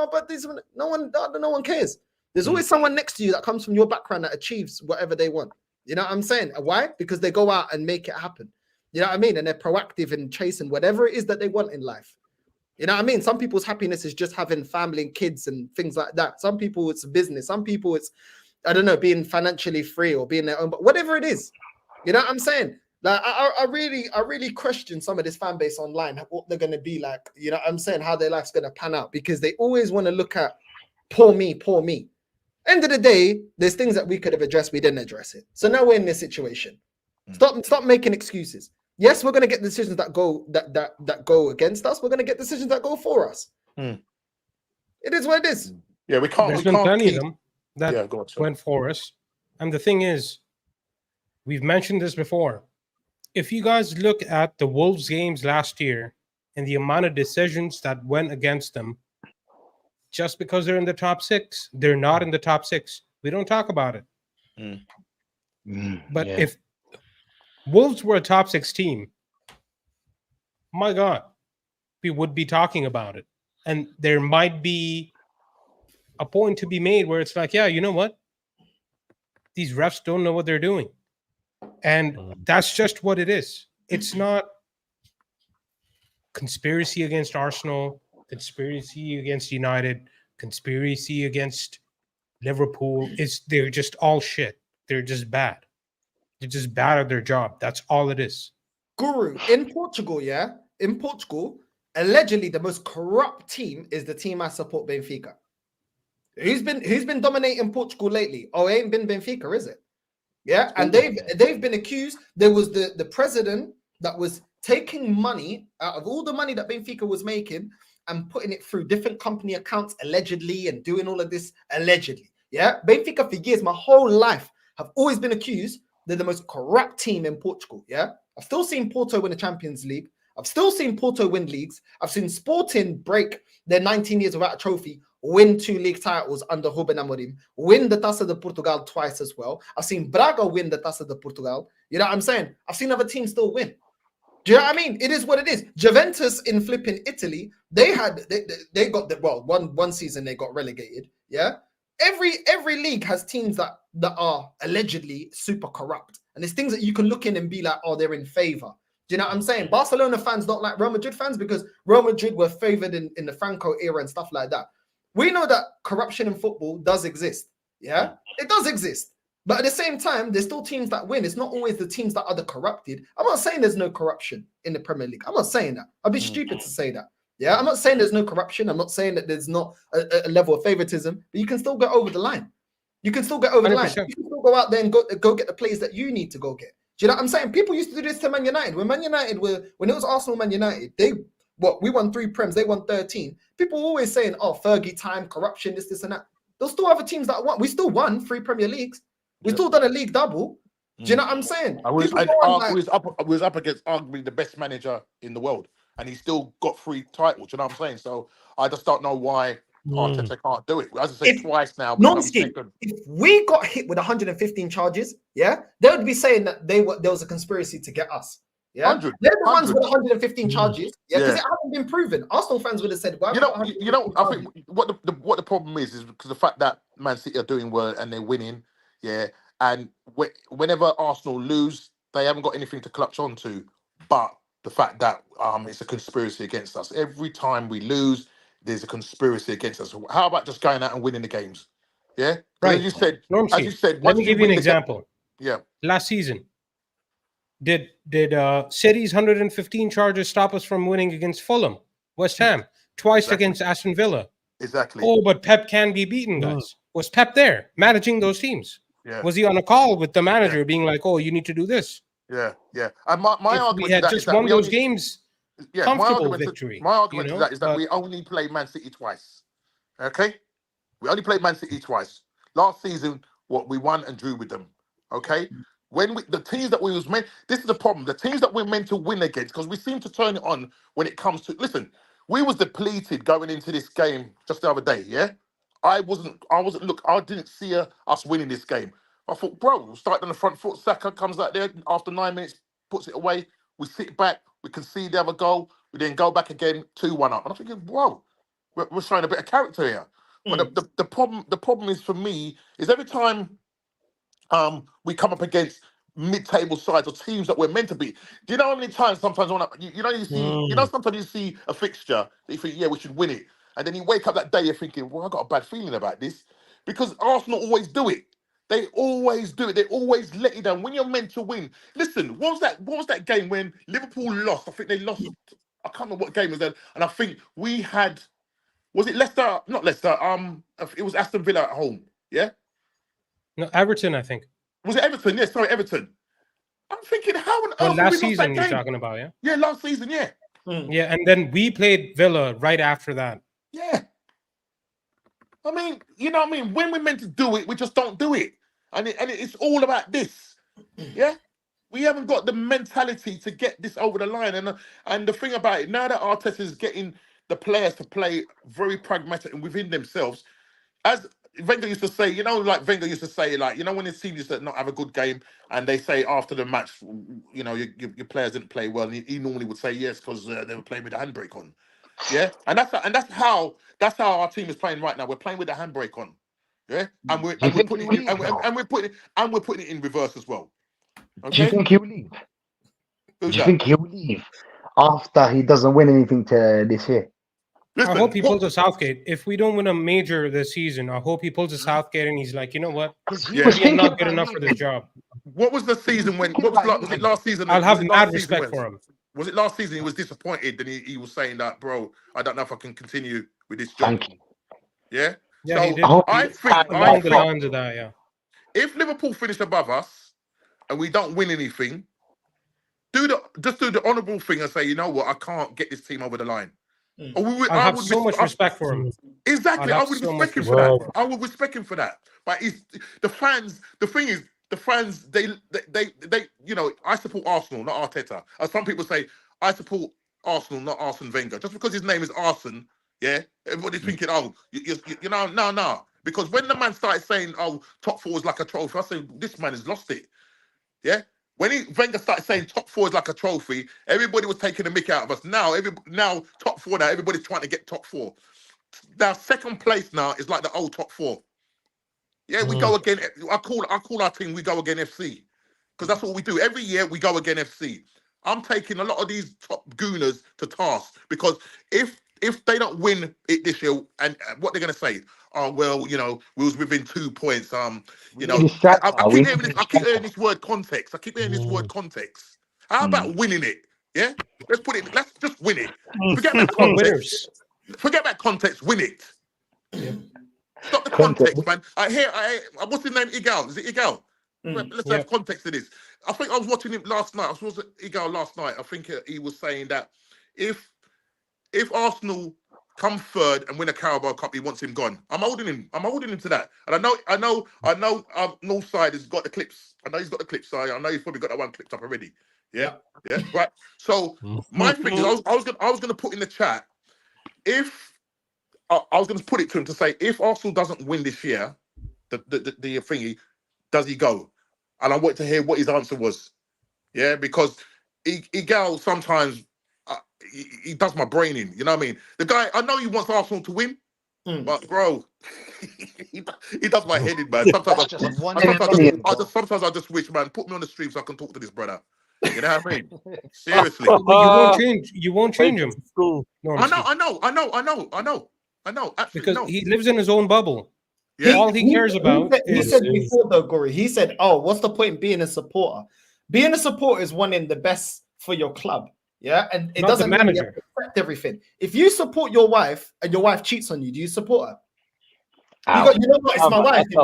No one cares. There's always someone next to you that comes from your background that achieves whatever they want. You know what I'm saying? Why? Because they go out and make it happen. You know what I mean? And they're proactive in chasing whatever it is that they want in life. You know what I mean? Some people's happiness is just having family and kids and things like that. Some people it's business. Some people it's, I don't know, being financially free or being their own, but whatever it is. You know what I'm saying? Like I really question some of this fan base online, what they're gonna be like, you know what I'm saying, how their life's gonna pan out, because they always want to look at poor me, poor me. End of the day, there's things that we could have addressed, we didn't address it. So now we're in this situation. Stop making excuses. Yes, we're gonna get decisions that go against us, we're gonna get decisions that go for us. It is what it is. Yeah, we can't. There's been plenty of them that went for us. And the thing is, we've mentioned this before. If you guys look at the Wolves games last year and the amount of decisions that went against them, just because they're in the top six, they're not in the top six. We don't talk about it. But Yeah. if Wolves were a top 6 team, my God, we would be talking about it. And there might be a point to be made where it's like, yeah, you know what? These refs don't know what they're doing. And that's just what it is. It's not conspiracy against Arsenal, conspiracy against United, conspiracy against Liverpool. They're just all shit. They're just bad. They're just bad at their job. That's all it is. Guru, in Portugal, yeah? In Portugal, allegedly the most corrupt team is the team I support, Benfica. Who's been dominating Portugal lately? Oh, it ain't been Benfica, is it? Yeah, and they've been accused. There was the president that was taking money out of all the money that Benfica was making and putting it through different company accounts allegedly and doing all of this allegedly. Yeah, Benfica for years, my whole life, have always been accused they're the most corrupt team in Portugal. Yeah, I've still seen Porto win the Champions League. I've still seen Porto win leagues. I've seen Sporting break their 19 years without a trophy, win 2 league titles under Ruben Amorim, win the Taça de Portugal twice as well. I've seen Braga win the Taça de Portugal. You know what I'm saying? I've seen other teams still win. Do you know what I mean? It is what it is. Juventus in flipping Italy, they got one season they got relegated. Yeah. Every league has teams that are allegedly super corrupt. And there's things that you can look in and be like, oh, they're in favor. Do you know what I'm saying? Barcelona fans don't like Real Madrid fans because Real Madrid were favored in the Franco era and stuff like that. We know that corruption in football does exist. Yeah, it does exist. But at the same time, there's still teams that win. It's not always the teams that are the corrupted. I'm not saying there's no corruption in the Premier League. I'm not saying that. I'd be stupid to say that. Yeah, I'm not saying there's no corruption. I'm not saying that there's not a level of favoritism, but you can still get over the line. You can still get over the line. You can still go out there and go get the players that you need to go get. Do you know what I'm saying? People used to do this to Man United. When it was Arsenal, Man United, we won 3 Prems, they won 13. People were always saying, oh, Fergie time, corruption, this, and that. There's still other teams that won. We still won 3 Premier Leagues. We still done a league double. Do you know what I'm saying? We was up against arguably the best manager in the world, and he still got 3 titles. Do you know what I'm saying? So I just don't know why Arteta can't do it. As I said twice now. If we got hit with 115 charges, yeah, they would be saying that there was a conspiracy to get us. Yeah, they're the ones with 115 charges. Yeah, because it hasn't been proven. Arsenal fans would have said, "Well, I think what the problem is because the fact that Man City are doing well and they're winning, yeah, and whenever Arsenal lose, they haven't got anything to clutch onto. But the fact that it's a conspiracy against us. Every time we lose, there's a conspiracy against us. How about just going out and winning the games? Yeah, right. As you said, let me give you an example. Yeah, last season. Did City's 115 charges stop us from winning against Fulham, West Ham, twice against Aston Villa? Exactly. Oh, but Pep can be beaten, guys. Was Pep there managing those teams? Yeah. Was he on a call with the manager being like, oh, you need to do this? Yeah. And my argument we had is just that won those games, comfortable victory. My argument is that we only played Man City twice. Okay? We only played Man City twice. Last season, we won and drew with them. Okay? When the teams that we was meant, this is the problem. The teams that we're meant to win against, because we seem to turn it on when it comes to. Listen, we was depleted going into this game just the other day. Yeah, I wasn't. Look, I didn't see us winning this game. I thought, bro, started on the front foot. Saka comes out there after 9 minutes, puts it away. We sit back. We concede the other goal. We then go back again, 2-1 up. And I'm thinking, whoa, we're showing a bit of character here. But the problem is for me is every time. We come up against mid-table sides or teams that we're meant to be. Do you know how many times sometimes sometimes you see a fixture that you think, yeah, we should win it, and then you wake up that day you're thinking, well, I got a bad feeling about this because Arsenal always do it. They always do it. They always let you down when you're meant to win. Listen, what was that game when Liverpool lost? I think they lost. I can't remember what game was that, and I think we had. Was it Leicester? Not Leicester. It was Aston Villa at home. Yeah. No, Everton, I think. Was it Everton? Yes, sorry, Everton. I'm thinking, how on earth? Well, last season you're talking about, yeah? Yeah, last season, yeah. Yeah, and then we played Villa right after that. Yeah. I mean, you know what I mean? When we're meant to do it, we just don't do it. And it's all about this. Yeah? We haven't got the mentality to get this over the line. And the thing about it, now that Arteta is getting the players to play very pragmatic and within themselves, as Wenger used to say, like Wenger used to say, like, when his team used to not have a good game and they say after the match, your players didn't play well, and he normally would say yes because they were playing with the handbrake on. Yeah, and that's how our team is playing right now. We're playing with the handbrake on. Yeah, and we're putting it in reverse as well. Okay? Do you think he'll leave? Who's Do you that? think he'll leave after he doesn't win anything to this year? Listen, I hope he pulls a Southgate. If we don't win a major this season, I hope he pulls a Southgate and he's like, you know what? Yeah. I'm not good enough for this job. What was the season when? What was it last season? I'll have was it mad last season respect when- for him. Was it last season he was disappointed and he was saying that, bro, I don't know if I can continue with this job. Thank you. Yeah? Yeah, he did. I think Along the lines of that, yeah. if Liverpool finish above us and we don't win anything, just do the honourable thing and say, you know what, I can't get this team over the line. I have so much respect for him. Exactly, I would respect him for that. I would respect him for that. But the fans. The thing is, the fans. They. I support Arsenal, not Arteta. As some people say, I support Arsenal, not Arsene Wenger. Just because his name is Arsene, yeah, everybody's thinking, oh, no. Because when the man started saying, oh, top four is like a trophy, I said, this man has lost it. Yeah. When Wenger started saying top four is like a trophy, everybody was taking the mick out of us. Now top four. Now everybody's trying to get top four. Now second place now is like the old top four. Yeah, we go again. I call our team. We go again FC because that's what we do every year. We go again FC. I'm taking a lot of these top gooners to task because if they don't win it this year, and what they're gonna say. Oh well, we was within 2 points. I keep hearing this word context. How about winning it? Yeah, let's just win it. Forget about context. Forget about context. Win it. Stop the context, man. What's his name? Igal. Is it Igal? Let's have context to this. I think I was watching him last night. I was watching Igal last night. I think he was saying that if Arsenal come third and win a Carabao Cup, he wants him gone. I'm holding him to that. And I know Northside has got the clips. I know he's got the clips. So I know he's probably got that one clipped up already. Yeah. Right. So my thing is, I was gonna put in the chat if I was gonna put it to him to say if Arsenal doesn't win this year, the thingy, does he go? And I want to hear what his answer was. Yeah, because Igal sometimes. He does my brain in, you know what I mean? The guy, I know he wants Arsenal to win, but bro, he does my head in, man. Sometimes I just wish, man, put me on the stream so I can talk to this brother. You know what I mean? Seriously. You won't change him. I know. Absolutely, because he lives in his own bubble. Yeah. All he cares about he said before though, Gory, he said, oh, what's the point in being a supporter? Being a supporter is wanting the best for your club. Yeah, and it doesn't mean you have to accept everything. If you support your wife and your wife cheats on you, do you support her? You know what? It's my wife. She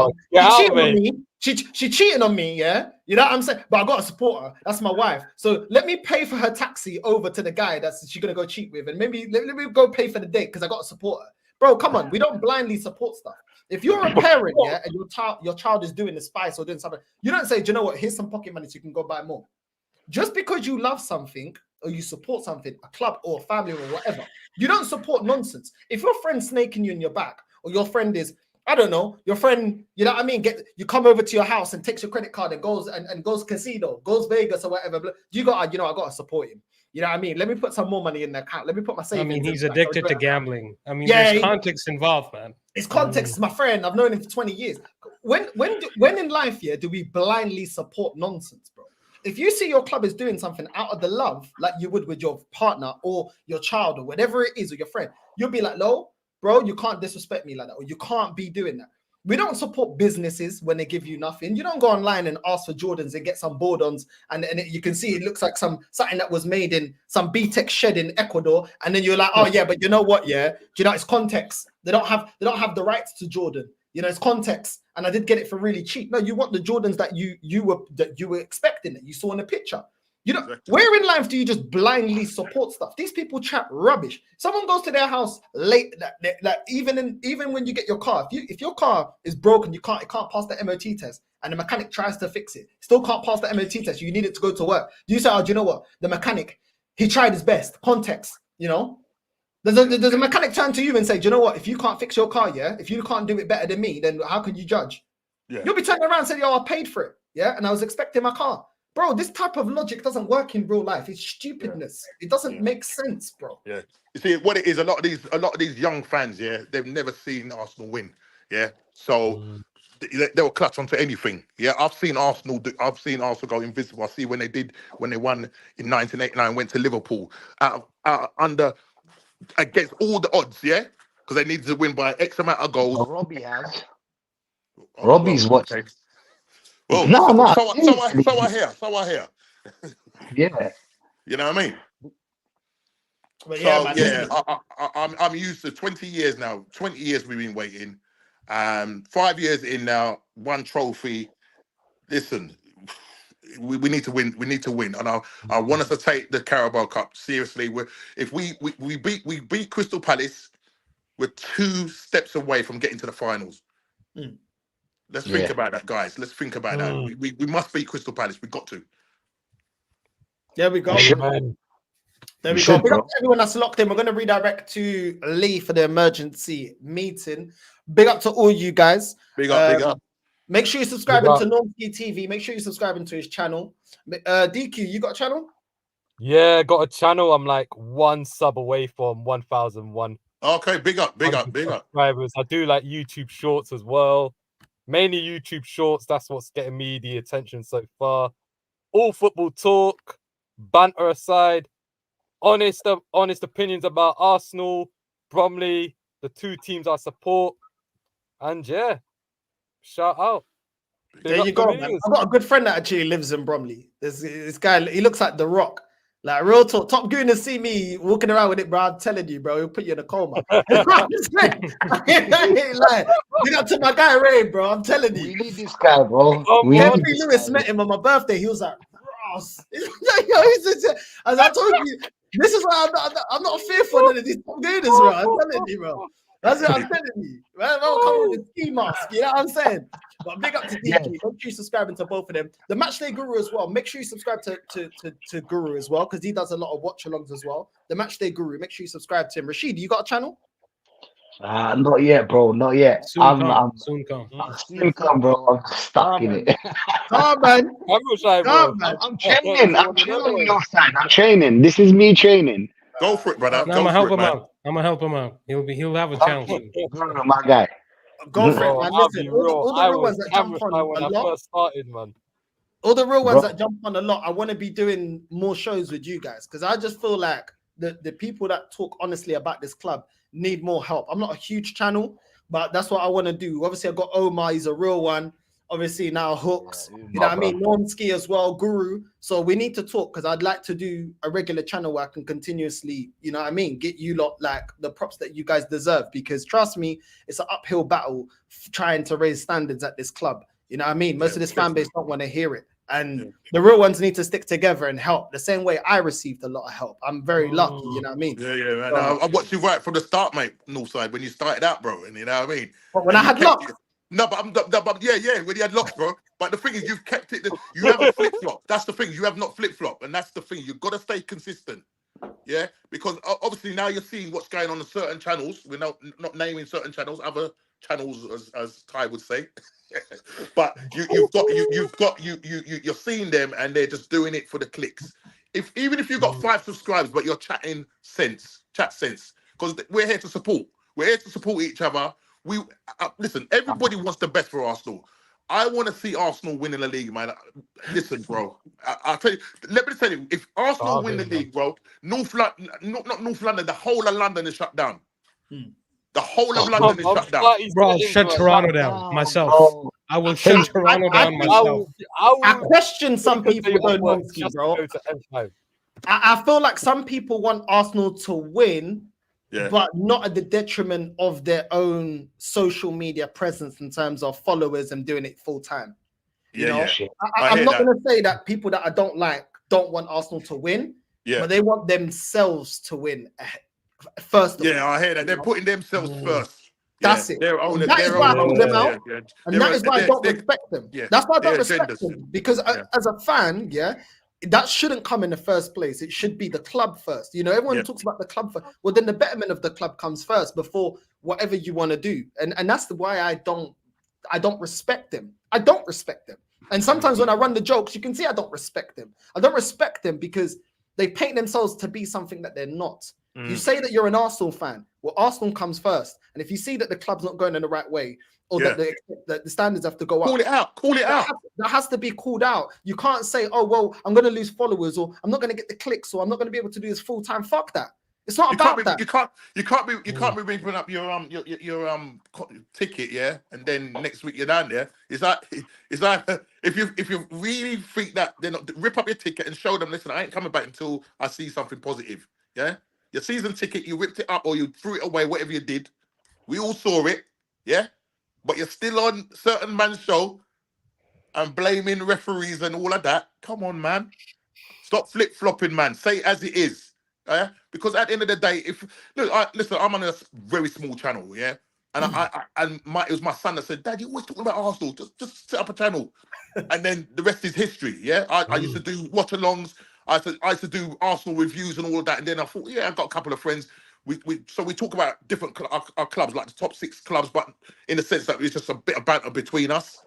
cheated on me. She cheating on me. Yeah, you know what I'm saying. But I got to support her. That's my wife. So let me pay for her taxi over to the guy that's she's gonna go cheat with, and maybe let me go pay for the date because I got to support her. Bro, come on. We don't blindly support stuff. If you're a parent, yeah, and your child is doing the spice or doing something, you don't say, do you know what? Here's some pocket money so you can go buy more. Just because you love something or you support something, a club or a family or whatever, you don't support nonsense. If your friend's snaking you in your back, or your friend is, I don't know, your friend, you know what I mean? You come over to your house and takes your credit card and goes casino, goes Vegas or whatever. I got to support him. You know what I mean? Let me put some more money in the account. Let me put my savings. I mean, he's addicted to gambling. I mean, there's context involved, man. It's context. It's my friend. I've known him for 20 years. When in life, yeah, do we blindly support nonsense, bro? If you see your club is doing something out of the love, like you would with your partner or your child or whatever it is, or your friend, you'll be like, no, bro, you can't disrespect me like that, or you can't be doing that. We don't support businesses when they give you nothing. You don't go online and ask for Jordans and get some board-ons, and you can see it looks like something that was made in some B-Tech shed in Ecuador, and then you're like, oh yeah, but you know what? Yeah, do you know it's context? They don't have the rights to Jordan. You know, it's context, and I did get it for really cheap. No, you want the Jordans that you were expecting, that you saw in the picture. You know, where in life do you just blindly support stuff? These people chat rubbish. Someone goes to their house late, like even when you get your car, if your car is broken, it can't pass the MOT test, and the mechanic tries to fix it, still can't pass the MOT test. You need it to go to work. Do you say, oh, do you know what? The mechanic, he tried his best. Context, you know. Does a mechanic turn to you and say, do you know what? If you can't fix your car, yeah, if you can't do it better than me, then how could you judge? Yeah. You'll be turning around and saying, yo, I paid for it, yeah, and I was expecting my car. Bro, this type of logic doesn't work in real life. It's stupidness. It doesn't make sense, bro. Yeah. You see what it is, a lot of these young fans, yeah, they've never seen Arsenal win. Yeah. So they'll clutch onto anything. Yeah. I've seen Arsenal go invisible. I see when they won in 1989, went to Liverpool under against all the odds, yeah, because they needed to win by X amount of goals. Well, Robbie has. Robbie's watching. Okay. Well, so I hear. Yeah. You know what I mean? But So man, I'm used to 20 years now. 20 years we've been waiting. 5 years in now, one trophy. Listen, we need to win. We need to win, and I want us to take the Carabao Cup seriously. If we beat Crystal Palace, we're 2 steps away from getting to the finals. Let's think about that, guys. Let's think about that. We must beat Crystal Palace. We got to. There we go. There we go. Big up to everyone that's locked in. We're going to redirect to Lee for the emergency meeting. Big up to all you guys. Big up. Make sure you're subscribing to Northside TV. Make sure you're subscribing to his channel. DQ, you got a channel? Yeah, got a channel. I'm like 1 sub away from 1,001. Okay, big up. Subscribers. I do like YouTube Shorts as well. Mainly YouTube Shorts. That's what's getting me the attention so far. All football talk, banter aside, honest opinions about Arsenal, Bromley, the 2 teams I support, and yeah, shout out. There you go, man. I've got a good friend that actually lives in Bromley. This guy, he looks like The Rock. Like, real talk. Top Gooners see me walking around with it, bro. I'm telling you, bro, he'll put you in a coma. Like, big up to my guy, Ray, bro. I'm telling you. We need this guy, bro. Henry Lewis met him on my birthday. He was like, Ross. As I told you, this is why I'm not fearful of these Top Gooners, bro. I'm telling you, bro. That's what I'm telling you. Man, I'll come with the ski mask. You know what I'm saying? But big up to DK. Make sure you're subscribing to both of them. The Matchday Guru as well. Make sure you subscribe to Guru as well, because he does a lot of watch-alongs as well. The Matchday Guru. Make sure you subscribe to him. Rashid, you got a channel? Not yet, bro. Not yet. Soon come, bro. I'm stuck in it. Come man. I'm training. I'm training your side. I'm training. This is me training. Go for it, brother. I'm gonna help him out. He'll have a challenge. My guy. Go for it, man. Listen, all the real ones that jump on a lot. All the real ones that jump on a lot. I want to be doing more shows with you guys, because I just feel like the people that talk honestly about this club need more help. I'm not a huge channel, but that's what I want to do. Obviously, I've got Omar, he's a real one. Obviously, now Hooks, you know what I mean? Normski as well, Guru. So we need to talk, because I'd like to do a regular channel where I can continuously, you know what I mean, get you lot like the props that you guys deserve. Because trust me, it's an uphill battle trying to raise standards at this club. You know what I mean? Most of this fan base don't want to hear it. And the real ones need to stick together and help. The same way I received a lot of help. I'm very lucky, you know what I mean? Yeah, man. I watched you right from the start, mate, Northside, when you started out, bro. And you know what I mean? But when I had luck. No, but when you had locks, bro. But the thing is, you've kept it. You haven't flip flop. That's the thing. You have not flip flop, and that's the thing. You've got to stay consistent. Yeah, because obviously now you're seeing what's going on certain channels. We're not naming certain channels, other channels, as Ty would say. But you're seeing them, and they're just doing it for the clicks. Even if you've got 5 subscribers, but you're chat sense, because we're here to support. We're here to support each other. Listen, everybody wants the best for Arsenal. I want to see Arsenal winning the league, man. Listen, bro. I'll tell you. Let me tell you. If Arsenal win the league, bro, not North London, the whole of London is shut down. The whole of London is shut down. Bro, I'll shut Toronto down myself. I will shut Toronto down myself. I question some people don't know, bro. I feel like some people want Arsenal to win. Yeah. But not at the detriment of their own social media presence in terms of followers and doing it full time. You know? I'm not going to say that people that I don't like don't want Arsenal to win, but they want themselves to win first. I hear that. They're putting themselves first. That's it. That is why I hold them out. And that is why I don't respect them. That's why I don't respect them. Because as a fan, that shouldn't come in the first place. It should be the club first. You know, everyone talks about the club first. Well, then the betterment of the club comes first before whatever you want to do. And that's why I don't respect them. I don't respect them. And sometimes when I run the jokes, you can see I don't respect them. I don't respect them because they paint themselves to be something that they're not. You say that you're an Arsenal fan. Well, Arsenal comes first. And if you see that the club's not going in the right way, or that the standards have to go up. Call it out. That has to be called out. You can't say, oh, well, I'm going to lose followers, or I'm not going to get the clicks, or I'm not going to be able to do this full time. Fuck that. It's not about that. You can't be bringing up your ticket, yeah, and then next week you're down there. It's like if you really think that, then rip up your ticket and show them. Listen, I ain't coming back until I see something positive. Yeah, your season ticket, you ripped it up or you threw it away, whatever you did. We all saw it, yeah. But you're still on certain man's show and blaming referees and all of that. Come on, man. Stop flip-flopping, man. Say it as it is. Yeah? Because at the end of the day, listen, I'm on a very small channel, yeah? And it was my son that said, Dad, you're always talking about Arsenal. Just set up a channel. And then the rest is history, yeah? I used to do watch-alongs. I used to do Arsenal reviews and all of that. And then I thought, I've got a couple of friends. So we talk about different our clubs, like the top 6 clubs, but in the sense that it's just a bit of banter between us.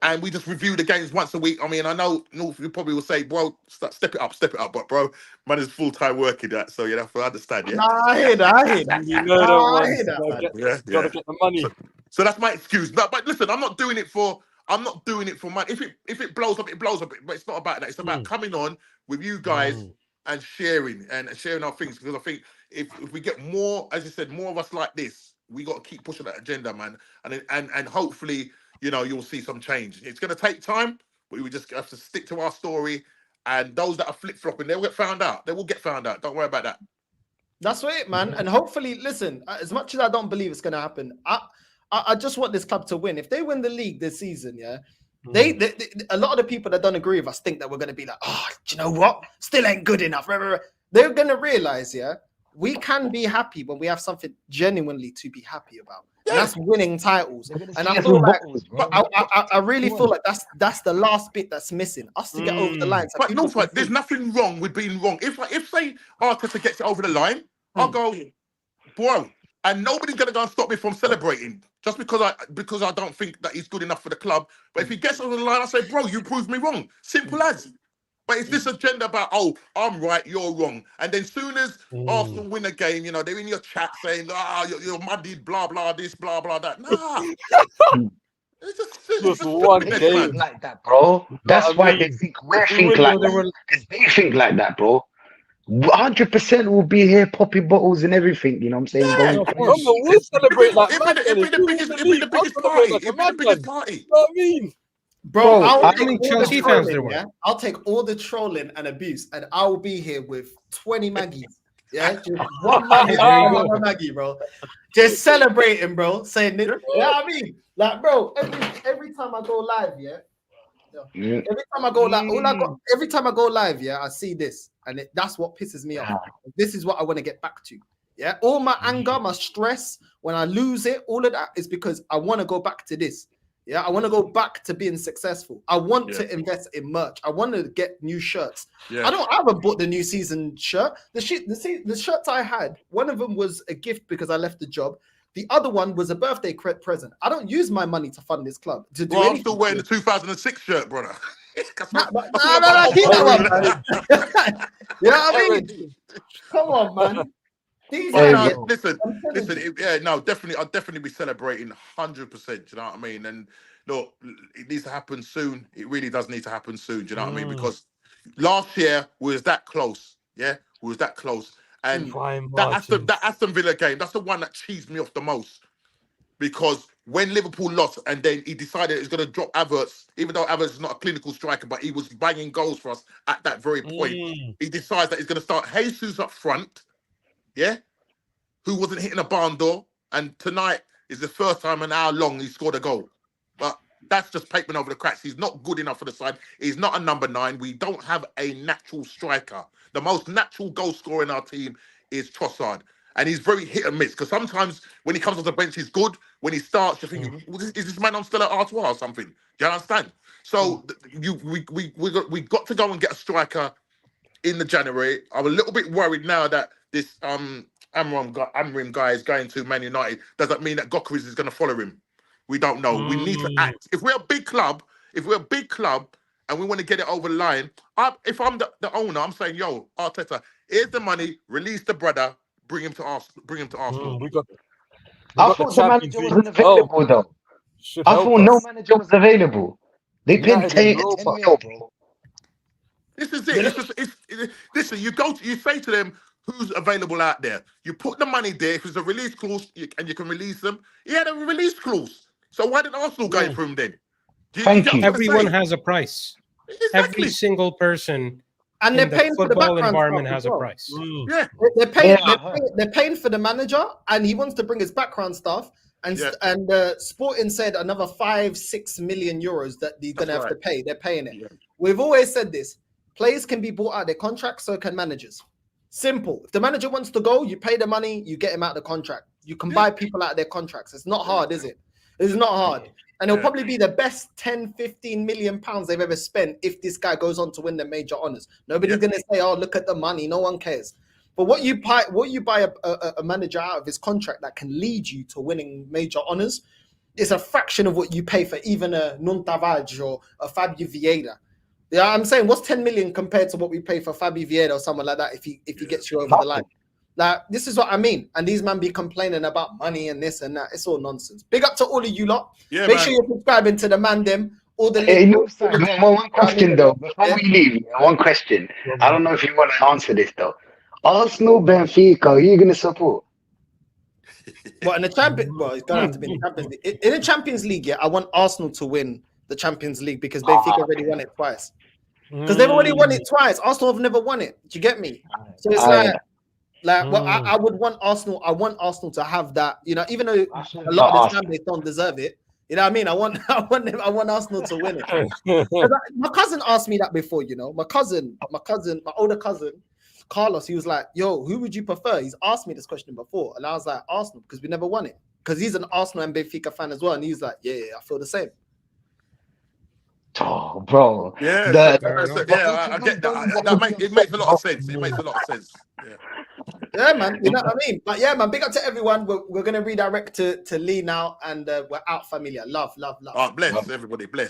And we just review the games once a week. I mean, I know North, you probably will say, bro, step it up. But bro, man is full-time working that, so you have to understand, yeah? Nah, I hear that. You know that. Gotta get the money. So that's my excuse. No, but listen, I'm not doing it for money. If it blows up, it blows up. But it's not about that. It's about coming on with you guys and sharing our things. Because I think if we get more, as you said, more of us like this, we got to keep pushing that agenda, man. And hopefully, you know, you'll see some change. It's going to take time, but we just have to stick to our story. And those that are flip-flopping, they'll get found out. They will get found out. Don't worry about that. That's it, man. And hopefully, listen, as much as I don't believe it's going to happen, I just want this club to win. If they win the league this season, yeah, they a lot of the people that don't agree with us think that we're going to be like, oh, do you know what? Still ain't good enough. They're going to realize, yeah, we can be happy when we have something genuinely to be happy about. And that's winning titles. And I feel like, I really feel like that's the last bit that's missing. Us to get over the line. But no, there's nothing wrong with being wrong. If say Arteta gets it over the line, I'll go, bro, and nobody's gonna go and stop me from celebrating just because I don't think that he's good enough for the club. But if he gets over the line, I say, bro, you proved me wrong. Simple as. But it's this agenda about, oh, I'm right, you're wrong. And then soon as Arsenal win a game, you know, they're in your chat saying, you're muddied, blah, blah, this, blah, blah, that. Nah. It's just one game like that, bro. That's why they think we think like that. Because they think like that, bro. 100% will be here popping bottles and everything, you know what I'm saying? Yeah, we'll celebrate like it'll be the biggest party. It'll be the biggest party. You know what I mean? Bro, I'll take all the trolling and abuse, and I will be here with 20 Maggies. Yeah, just one Maggie, bro. Just celebrating, bro. Saying, you know what I mean? Like, bro, every time I go live, every time I go live, every time I go live, I see this, and that's what pisses me off. This is what I want to get back to. Yeah, all my anger, my stress, when I lose it, all of that is because I want to go back to this. Yeah, I want to go back to being successful. I want to invest in merch. I want to get new shirts. Yeah. I haven't bought the new season shirt. The shirts I had, one of them was a gift because I left the job. The other one was a birthday present. I don't use my money to fund this club. I'm still wearing the 2006 shirt, brother. No, keep that one, man. You know what I mean? Come on, man. Listen. Definitely, I'll definitely be celebrating 100%. You know what I mean? And look, it needs to happen soon. It really does need to happen soon. Do you know what I mean? Because last year was that close. Yeah, we was that close. And that Aston Villa game, that's the one that cheesed me off the most. Because when Liverpool lost, and then he decided he was going to drop Havertz, even though Havertz is not a clinical striker, but he was banging goals for us at that very point. He decides that he's going to start Jesus up front. Yeah, who wasn't hitting a barn door, and tonight is the first time in how long he scored a goal. But that's just papering over the cracks. He's not good enough for the side. He's not a number 9. We don't have a natural striker. The most natural goal scorer in our team is Trossard, and he's very hit and miss. Because sometimes when he comes off the bench, he's good. When he starts, you're thinking, is this man on still at Artois or something? Do you understand? So we got to go and get a striker in the January. I'm a little bit worried now that this Amram guy is going to Man United. Doesn't mean that Gokaris is going to follow him. We don't know. We need to act. If we're a big club, and we want to get it over the line, if I'm the owner, I'm saying, yo, Arteta, here's the money, release the brother, bring him to Arsenal. I thought the manager wasn't available though. I thought no manager was available. They paid 10 mil, bro. This is it. Listen, you say to them, who's available out there? You put the money there. If there's a release clause and you can release them, he had a release clause. So why didn't Arsenal go for him then? Thank you. Everyone has a price. Exactly. Every single person and they're paying for the football background environment stuff has as well. a price. Yeah, they're paying for the manager, and he wants to bring his background stuff. And Sporting said another 5-6 million euros that they're going to have to pay. They're paying it. Yeah. We've always said this: players can be bought out of their contract, so can managers. Simple. If the manager wants to go, you pay the money, you get him out of the contract. You can buy people out of their contracts. It's not hard, is it? It's not hard. And it'll probably be the best 10-15 million pounds they've ever spent if this guy goes on to win the major honours. Nobody's going to say, oh, look at the money. No one cares. But what you buy a manager out of his contract that can lead you to winning major honours is a fraction of what you pay for even a Nuno Tavares or a Fabio Vieira. Yeah, I'm saying, what's 10 million compared to what we pay for Fabio Vieira or someone like that if he gets you over the line? Like, this is what I mean. And these men be complaining about money and this and that. It's all nonsense. Big up to all of you lot. Yeah, Make sure you're subscribing to the Mandem. All the one question though, before we leave, one question. I don't know if you want to answer this though. Arsenal, Benfica, are you going to support? Well, in the Champions, it's going to have to be in the Champions League. In the Champions League, I want Arsenal to win the Champions League because Benfica already won it twice. Because they've already won it twice. Arsenal have never won it. Do you get me? So it's I would want Arsenal. I want Arsenal to have that. You know, even though a lot of the time they don't deserve it. You know what I mean? I want Arsenal to win it. My cousin asked me that before. You know, my older cousin, Carlos. He was like, "Yo, who would you prefer?" He's asked me this question before, and I was like, "Arsenal," because we never won it. Because he's an Arsenal and Benfica fan as well, and he's like, "Yeah, I feel the same." Oh, bro. Yeah, I get that. It makes a lot of sense. It makes a lot of sense. Yeah, man. You know what I mean? But yeah, man, big up to everyone. We're going to redirect to Lee now, and we're out, familia. Love. Bless everybody. Bless.